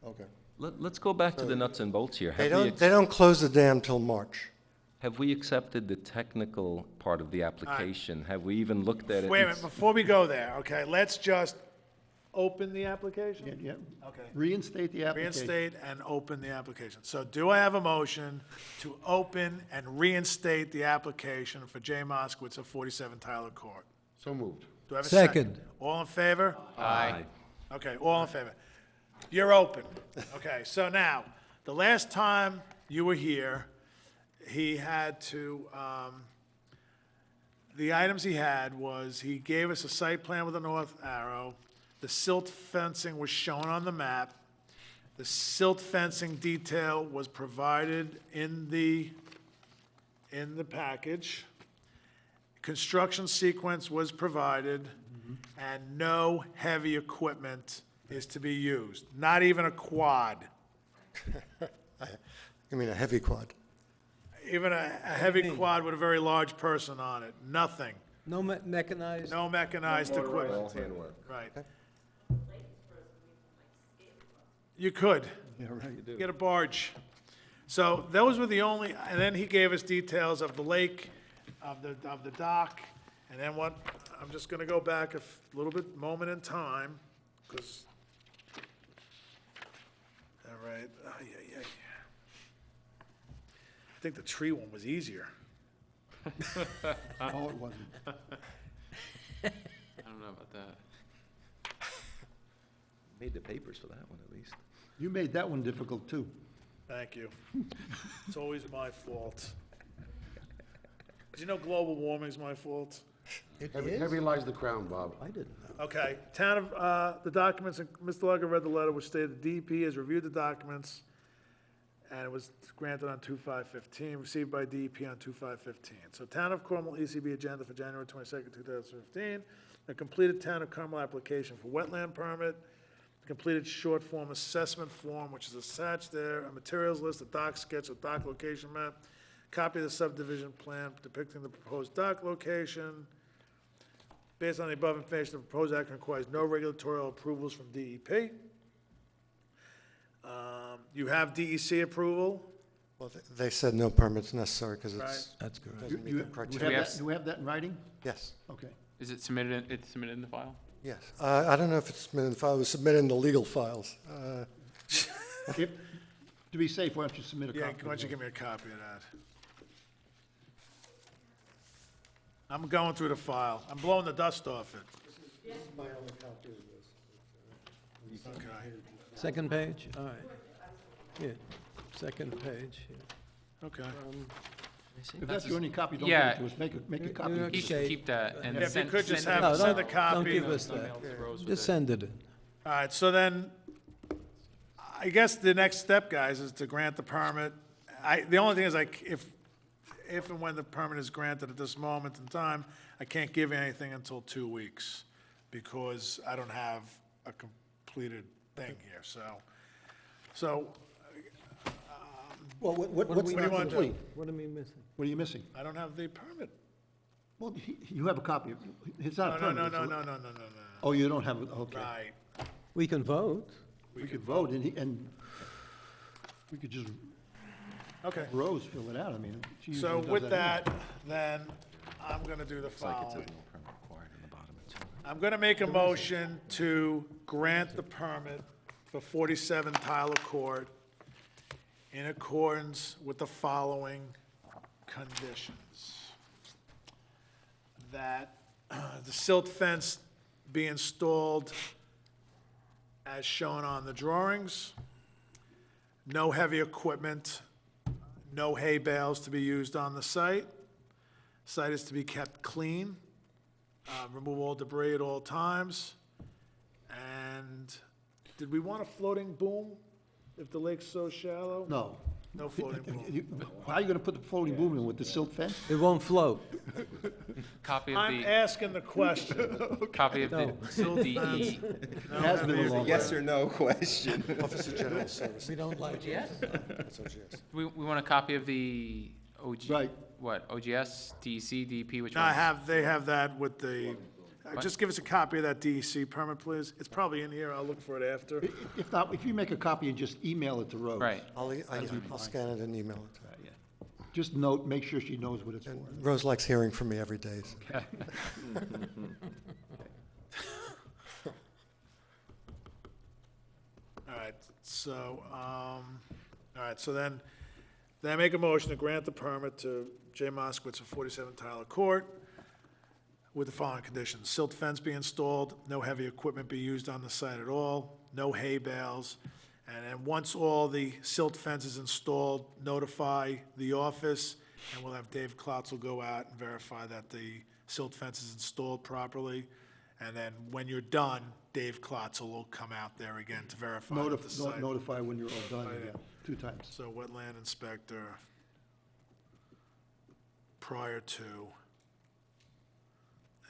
Okay. Let's go back to the nuts and bolts here. They don't close the dam till March. Have we accepted the technical part of the application? Have we even looked at it? Wait a and minute, before we go there, okay, let's just open the application? Yeah, Okay. reinstate the application. Reinstate and open the application. So do I have a motion to open and reinstate the application for Jay Moskowitz of 47 Tyler Court? So moved. Do I have a Second. second? All in favor? Aye. Okay, all in favor. You're open. Okay, so now, the last time you were here, he had to, the items he had was, he gave us a site plan with a north arrow, the silt fencing was shown on the map, the silt fencing detail was provided in the package, construction sequence was provided, and no heavy equipment is to be used, not even a quad. I mean, a heavy quad. Even a heavy quad with a very large person on it, nothing. No mechanized? No mechanized equipment. All handwork. Right. You could. Yeah, right. Get a barge. So those were the only, and then he gave us details of the lake, of the dock, and then what, I'm just gonna go back a little bit, moment in time, because, all right, ay, ay, ay. I think the tree one was easier. No, it wasn't. I don't know about that. Made the papers for that one, at least. You made that one difficult, too. Thank you. It's always my fault. 'Cause you know global warming's my fault? Heavy lies the crown, Bob. I didn't know. Okay, the documents, and Mr. Lucker read the letter which stated the DEP has reviewed the documents, and it was granted on 2/5/15, received by DEP on 2/5/15. So Town of Cornwall ECB agenda for January 22nd, 2015, a completed Town of Carmel application for wetland permit, completed short form assessment form, which is attached there, a materials list, a dock sketch, a dock location map, copy of the subdivision plan depicting the proposed dock location. Based on the above information, the proposed action requires no regulatory approvals from DEP. You have DEC approval, Well, they said no permits necessary because it's, That's correct. doesn't meet You- the Do we criteria. have that, do we have that in writing? Yes, Okay. Is it submitted, it's submitted in the file? yes. I don't know if it's submitted in the file, it was submitted in the legal files. If, to be safe, why don't you submit a yeah, copy? why don't you give me a copy of that? I'm going through the file, I'm blowing the dust off it. Okay. Second page, all right. Yeah, second page. Okay. If that's your only copy, don't give Yeah. it to us. Make a copy. You're Keep, okay. keep that and Yeah, if you send. could just send- have- No, send don't, a copy. don't give us Email that. to Rose with Just it. send it in. All right, so then, I guess the next step, guys, is to grant the permit. The only thing is, like, if and when the permit is granted at this moment in time, I can't give you anything until 2 weeks, because I don't have a completed thing here, so, Well, What what's do we do you not want to complete? What am I missing? What are you missing? I don't have the permit. Well, you have a copy. It's not a No, permit. no, it's a- no, no, no, no, no, Oh, you don't have it, okay. right. We can vote. We could vote, and we could just, Okay, Rose fill it out, I mean. she usually so does with anyway. that, then, I'm gonna do the It's like it says following. no permit required in the bottom, too. I'm going to make a motion to grant the permit for 47 Tyler Court in accordance with the following conditions. That the silt fence be installed as shown on the drawings. No heavy equipment, no hay bales to be used on the site. Site is to be kept clean. Remove all debris at all times. And did we want a floating boom if the lake's so shallow? No. No floating boom. How are you gonna put the floating boom in with the silt fence? It won't float. Copy of I'm the, asking the question. copy of the No. DE. It has been a long. Yes or no question. Office of General Services. We don't like it. It's OGS. We want a copy of the OG. Right. What, OGS, DEC, DEP, which No, one? they have that with the, just give us a copy of that DEC permit, please. It's probably in here, I'll look for it after. If not, if you make a copy and just email it to Rose. Right. I'll scan it and email it to her. Just note, make sure she knows what it's for. And Rose likes hearing from me every day. So. All right, so then I make a motion to grant the permit to Jay Moskowitz of 47 Tyler Court with the following conditions: silt fence be installed, no heavy equipment be used on the site at all, no hay bales, and then once all the silt fence is installed, notify the office, and we'll have Dave Klotzel go out and verify that the silt fence is installed properly. And then when you're done, Dave Klotzel will come out there again to verify that the site. Notify when you're all done Oh, yeah. again, 2 times. So wetland inspector prior to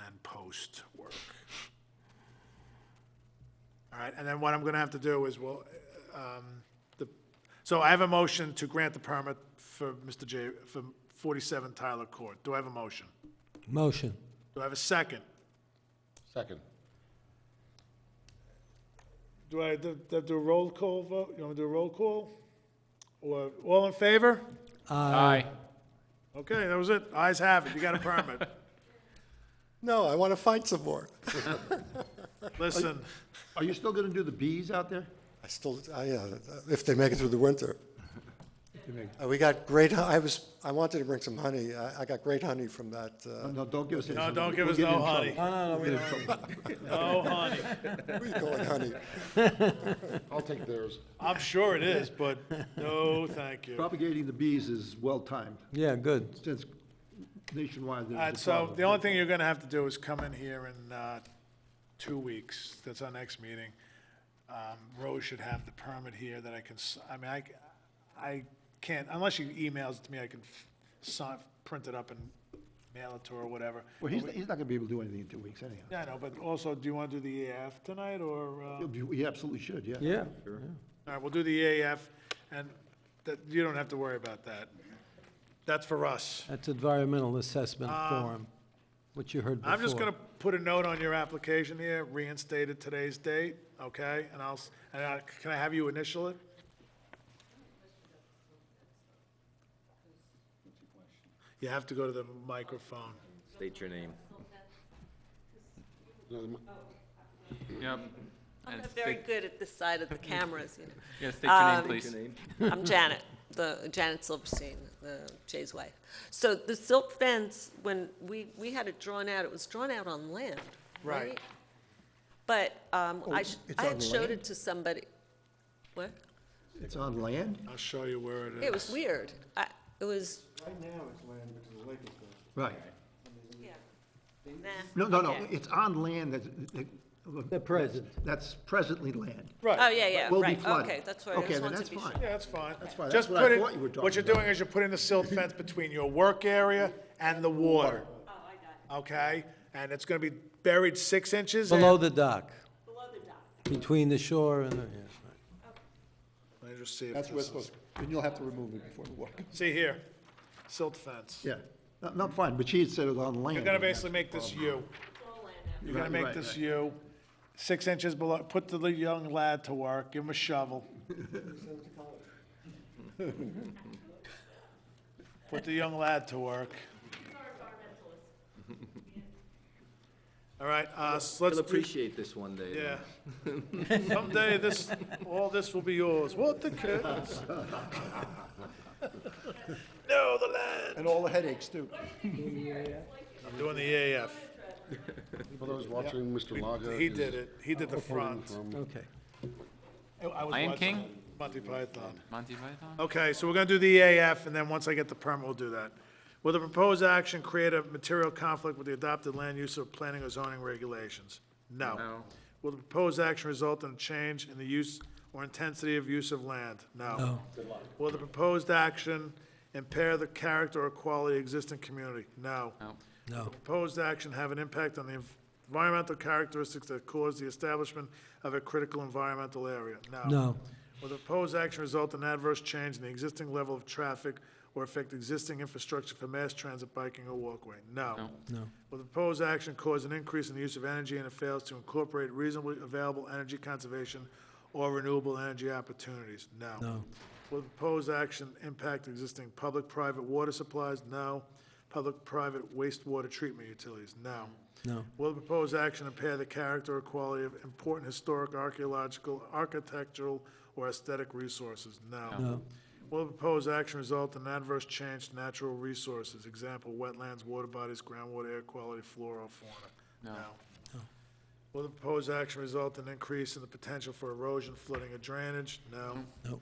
and post work. All right, and then what I'm gonna have to do is, so I have a motion to grant the permit for Mr. J, for 47 Tyler Court. Do I have a motion? Motion. Do I have a second? Second. Do I do a roll call vote? You want me to do a roll call? Or, all in favor? Aye. Okay, that was it. Ayes have it. You got a permit. No, I want to find some more. Listen, Are you still gonna do the bees out there? Yeah, if they make it through the winter. We got great, I wanted to bring some honey. I got great honey from that. No, don't give us any. no, don't give We'll us get no in honey. trouble. We'll get in trouble. No honey. What do you call it, honey? I'll take theirs. I'm sure it is, but no, thank you. All Propagating the bees is well-timed, Yeah, good. since nationwide right, there's a so problem. the only thing you're gonna have to do is come in here in 2 weeks. That's our next meeting. Rose should have the permit here that I can, I can't, unless she emails it to me, I can print it up and mail it to her or whatever. Well, he's not gonna be able to do anything in 2 weeks anyhow. Yeah, I know, but also, do you want to do the EAF tonight, or? He absolutely should, yeah. Yeah. All right, we'll do the EAF, and that, you don't have to worry about that. That's for us. That's environmental assessment form, what you heard before. I'm just gonna put a note on your application here, reinstated today's date, okay? Can I have you initial it? You have to go to the microphone. State your name. Yep. I'm And not very state- good at this side of the cameras, you know. Yeah, state your name, please. I'm Janet, Janet Silverstein, Jay's wife. So the silt fence, when we had it drawn out, it was drawn out on land, right? Right. But it's I had on showed land? it to somebody. What? It's on land? I'll show you where it is. It was weird. It was, Right now, it's land because the lake is there. Right. yeah. No, Okay. it's on land The present. that's presently land. Right. Oh, yeah, yeah, Will be right. flooded. Okay, that's right. I Okay, just then wanted that's to be fine. sure. Yeah, that's fine. That's fine. Just That's what put I it, thought you were talking what you're about. doing is you're putting the silt fence between your work area and the water, Oh, I got it. okay? And it's gonna be buried 6 inches in. Below the dock, Below the dock. between the shore and the, yeah. Let me just see if That's what's this is, supposed, and you'll have to remove it before the water comes. see here, silt fence. Yeah, not fine, but she had said it was on land. You're gonna basically make this U. You're gonna Right, make right, this right. U, 6 inches below, put the young lad to work, give him a shovel. Put the young lad to work. All right, so let's He'll do, appreciate this one day. yeah. Someday all this will be yours. What the kids? No, the land. And all the headaches, too. I'm doing the EAF. For those watching, Mr. Laga. He did it. He did the front. Okay. I was Lion watching King? Monty Python. Monty Python? Okay, so we're gonna do the EAF, and then once I get the permit, we'll do that. Will the proposed action create a material conflict with the adopted land use or planning or zoning regulations? No. No. Will the proposed action result in a change in the use or intensity of use of land? No. Will the proposed action impair the character or quality of existing community? No. No. No. Proposed action have an impact on the environmental characteristics that cause the establishment of a critical environmental area? No. Will the proposed action result in adverse change in the existing level of traffic or affect existing infrastructure for mass transit, biking, or walkway? No. No. Will the proposed action cause an increase in the use of energy and it fails to incorporate reasonably available energy conservation or renewable energy opportunities? No. No. Will the proposed action impact existing public-private water supplies? No. Public-private wastewater treatment utilities? No. No. Will the proposed action impair the character or quality of important historic, archaeological, architectural, or aesthetic resources? No. No. Will the proposed action result in adverse change to natural resources? Example, wetlands, water bodies, groundwater, air quality, flora, or fauna? No. Will the proposed action result in increase in the potential for erosion, flooding, or drainage? No. No.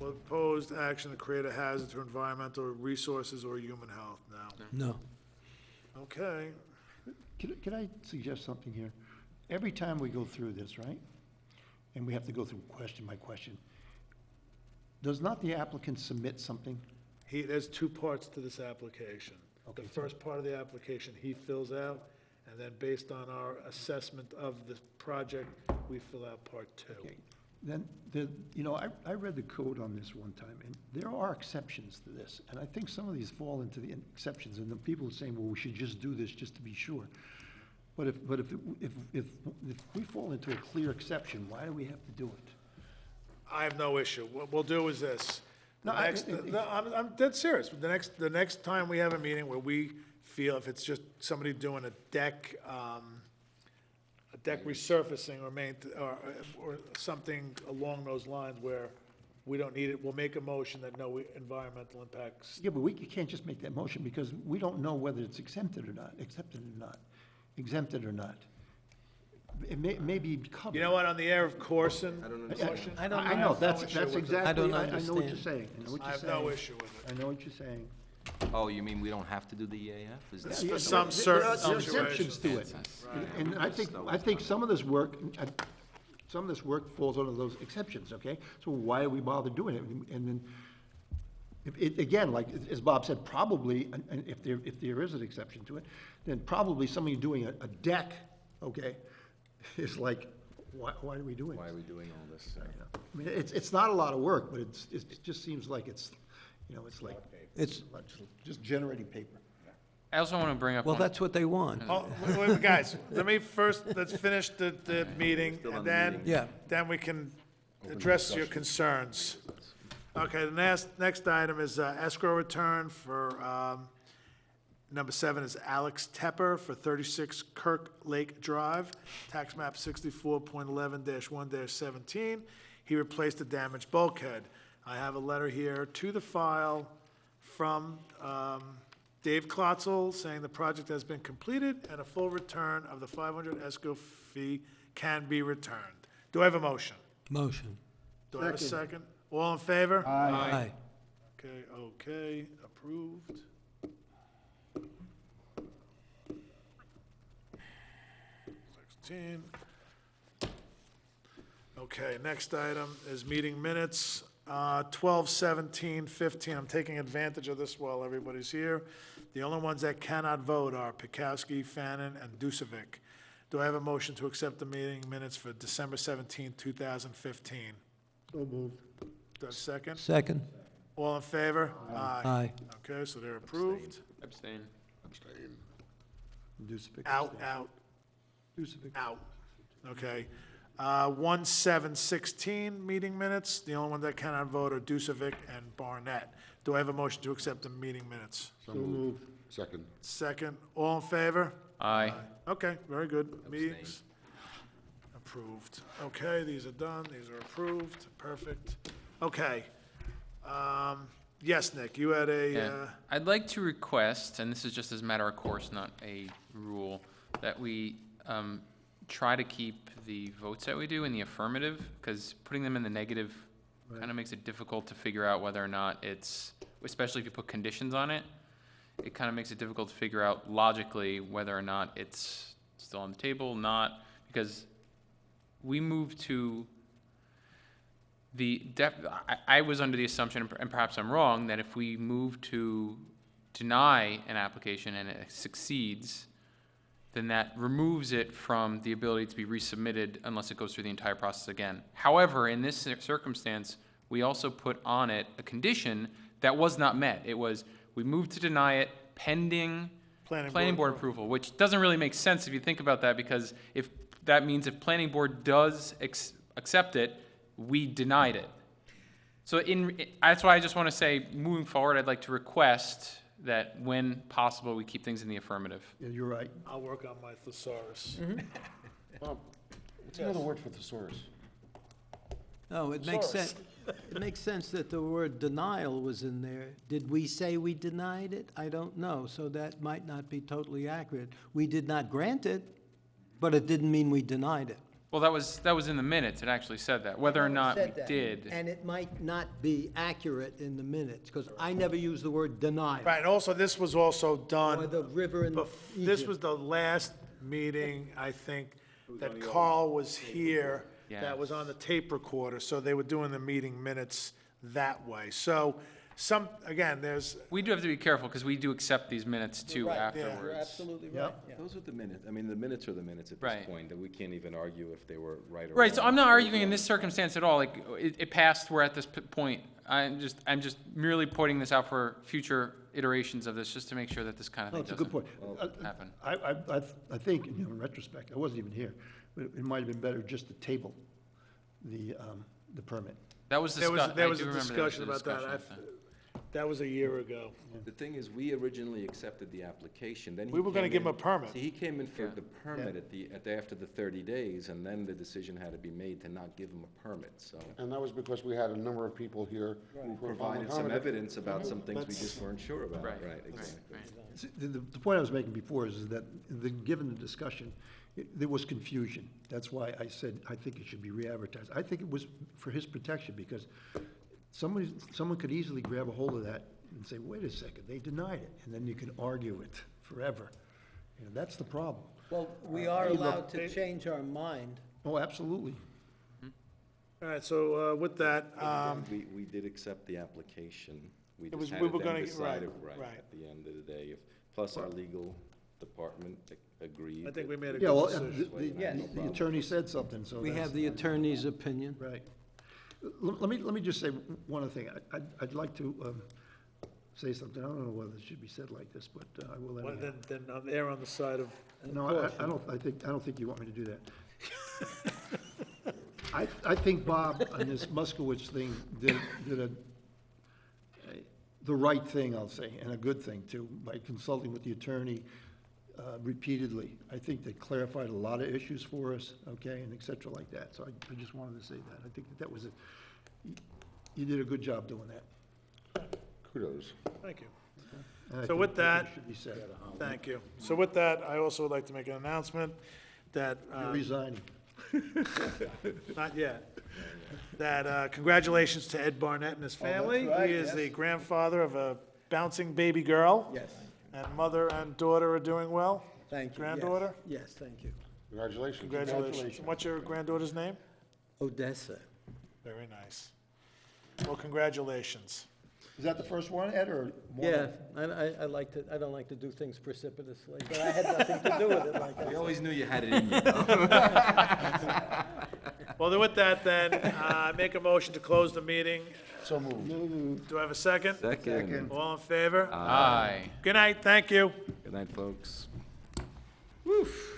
Will the proposed action create a hazard to environmental resources or human health? No. No. Okay. Can I suggest something here? Every time we go through this, right, and we have to go through question by question, does not the applicant submit something? There's two parts to this application. The Okay. first part of the application he fills out, and then based on our assessment of the project, we fill out part two. Okay. Then, I read the code on this one time, and there are exceptions to this, and I think some of these fall into the exceptions, and the people are saying, well, we should just do this just to be sure. But if we fall into a clear exception, why do we have to do it? I have no issue. What we'll do is this. No, I'm dead serious. The next time we have a meeting where we feel if it's just somebody doing a deck resurfacing or something along those lines where we don't need it, we'll make a motion that no environmental impacts. Yeah, but you can't just make that motion, because we don't know whether it's exempted or not. It may be covered. You know what, on the air of Corson? I don't Yeah, understand. I don't I know, know. that's No issue with it. exactly, I don't I know what you're understand. saying. I know what I you're have saying. no issue with it. I know what you're saying. Oh, you mean we don't have to do the EAF? Is that? For Yeah, some there certain are situations. exceptions to it. And I think some of this work falls under those exceptions, okay? So why do we bother doing it? And then, again, like, as Bob said, probably, and if there is an exception to it, then probably somebody doing a deck, okay, is like, why are we doing Why this? are we doing all this? I mean, it's not a lot of work, but it just seems like it's like, It's, just generating paper. I also want to bring up well, one- that's what they want. Oh, wait, guys, let's finish the meeting, Still and on the then, meeting. Yeah. then we can address your concerns. Okay, the next item is escrow return for, number 7 is Alex Tepper for 36 Kirk Lake Drive, tax map 64.11-1-17. He replaced a damaged bulkhead. I have a letter here to the file from Dave Klotzel saying the project has been completed and a full return of the 500 escrow fee can be returned. Do I have a motion? Motion. Do I have a second? All in favor? Aye. Okay, approved. Okay, next item is meeting minutes, 12/17/15. I'm taking advantage of this while everybody's here. The only ones that cannot vote are Pikowski, Fannin, and Dusovic. Do I have a motion to accept the meeting minutes for December 17, 2015? So moved. Do I have a second? Second. All in favor? Aye. Okay, so they're approved. Abstain. Abstain. Dusovic. Out. Dusovic. Out. Okay. 1/7/16 meeting minutes. The only one that cannot vote are Dusovic and Barnett. Do I have a motion to accept the meeting minutes? So moved. Second. Second. All in favor? Aye. Okay, very good. Meetings approved. Okay, these are done. These are approved. Perfect. Okay. Yes, Nick, you had Yeah. I'd like to request, and this is just as a matter of course, not a rule, that we try to keep the votes that we do in the affirmative, because putting them in the negative kind of makes it difficult to figure out whether or not it's, especially if you put conditions on it, it kind of makes it difficult to figure out logically whether or not it's still on the table, not, because we moved to I was under the assumption, and perhaps I'm wrong, that if we move to deny an application and it succeeds, then that removes it from the ability to be resubmitted unless it goes through the entire process again. However, in this circumstance, we also put on it a condition that was not met. It was, we moved to deny it pending planning board approval, which doesn't really make sense if you think about that, because if that means if planning board does accept it, we denied it. So that's why I just want to say, moving forward, I'd like to request that when possible, we keep things in the affirmative. Yeah, you're right. I'll work on my thesaurus. Bob, what's another word for thesaurus? No, it makes sense, it makes sense that the word denial was in there. Did we say we denied it? I don't know, so that might not be totally accurate. We did not grant it, but it didn't mean we denied it. Well, that was in the minutes, it actually said that, whether or not we Said that. did. And it might not be accurate in the minutes, because I never use the word denial. Right, and also, this was also Or done, the river in this Egypt. was the last meeting, I think, that Carl was here, that Yes. was on the tape recorder, so they were doing the meeting minutes that way. So, again, there's, We do have to be careful, because we do accept these minutes too Right, afterwards. You're absolutely right. Yep. yeah. Those are the minutes, I mean, the minutes are the minutes at this Right. point, that we can't even argue if they were right or wrong. Right, so I'm not arguing in this circumstance at all, like, it passed, we're at this point. I'm just merely pointing this out for future iterations of this, just to make sure that this kind of No, thing it's a good doesn't point. happen. I think, in retrospect, I wasn't even here, but it might have been better just to table the permit. That was there was, discussed, there I was do a remember there was discussion a about that. discussion. That was a year ago. The thing is, we originally accepted the application, then he We were gonna came give him in- a permit. See, he came in for Yeah. the permit after the 30 days, and then the decision had to be made to not give him a permit, so. And that was because we had a number of people here who Provided some evidence about some things we just weren't sure about, Right. right, exactly. Right. See, the point I was making before is that, given the discussion, there was confusion. That's why I said, I think it should be re-advertised. I think it was for his protection, because someone could easily grab a hold of that and say, wait a second, they denied it, and then you can argue it forever. You know, that's the problem. Well, we are Hey, look, allowed to change our mind. Oh, absolutely. All right, so with that, We did accept the application, we It was- just had we to were then gonna- decide, right, right. at the end of the day, plus our legal department agreed. I think we made a Yeah, well, good decision. Yes. the attorney said something, so We that's- have the attorney's opinion. Right. Let me just say one other thing. I'd like to say something. I don't know whether it should be said like this, but I will Well, anyhow. Then err on the side of, No, I don't think you want me to do that. I think Bob on this Muskowitz thing did the right thing, I'll say, and a good thing too, by consulting with the attorney repeatedly. I think they clarified a lot of issues for us, okay, and et cetera like that. So I just wanted to say that. I think that was you did a good job doing that. Kudos. thank you. And I So think with that- should be said. Thank you. So with that, I also would like to make an announcement that, You're resigning. not yet, that congratulations to Ed Barnett and his family. right, He is yes. the grandfather of a bouncing baby girl. Yes, And mother and daughter are doing well. thank you. yes. Granddaughter? Yes, thank you. Congratulations. Congratulations. And what's your granddaughter's name? Odessa. Very nice. Well, congratulations. Is that the first one, Ed, or more? Yeah, I like to, I don't like to do things precipitously, but I had nothing to do with it like that. We always knew you had it in you. Well, then with that, then, make a motion to close the meeting. So moved. Do I have a second? Second. All in favor? Aye. Good night, thank you. Good night, folks. Woof.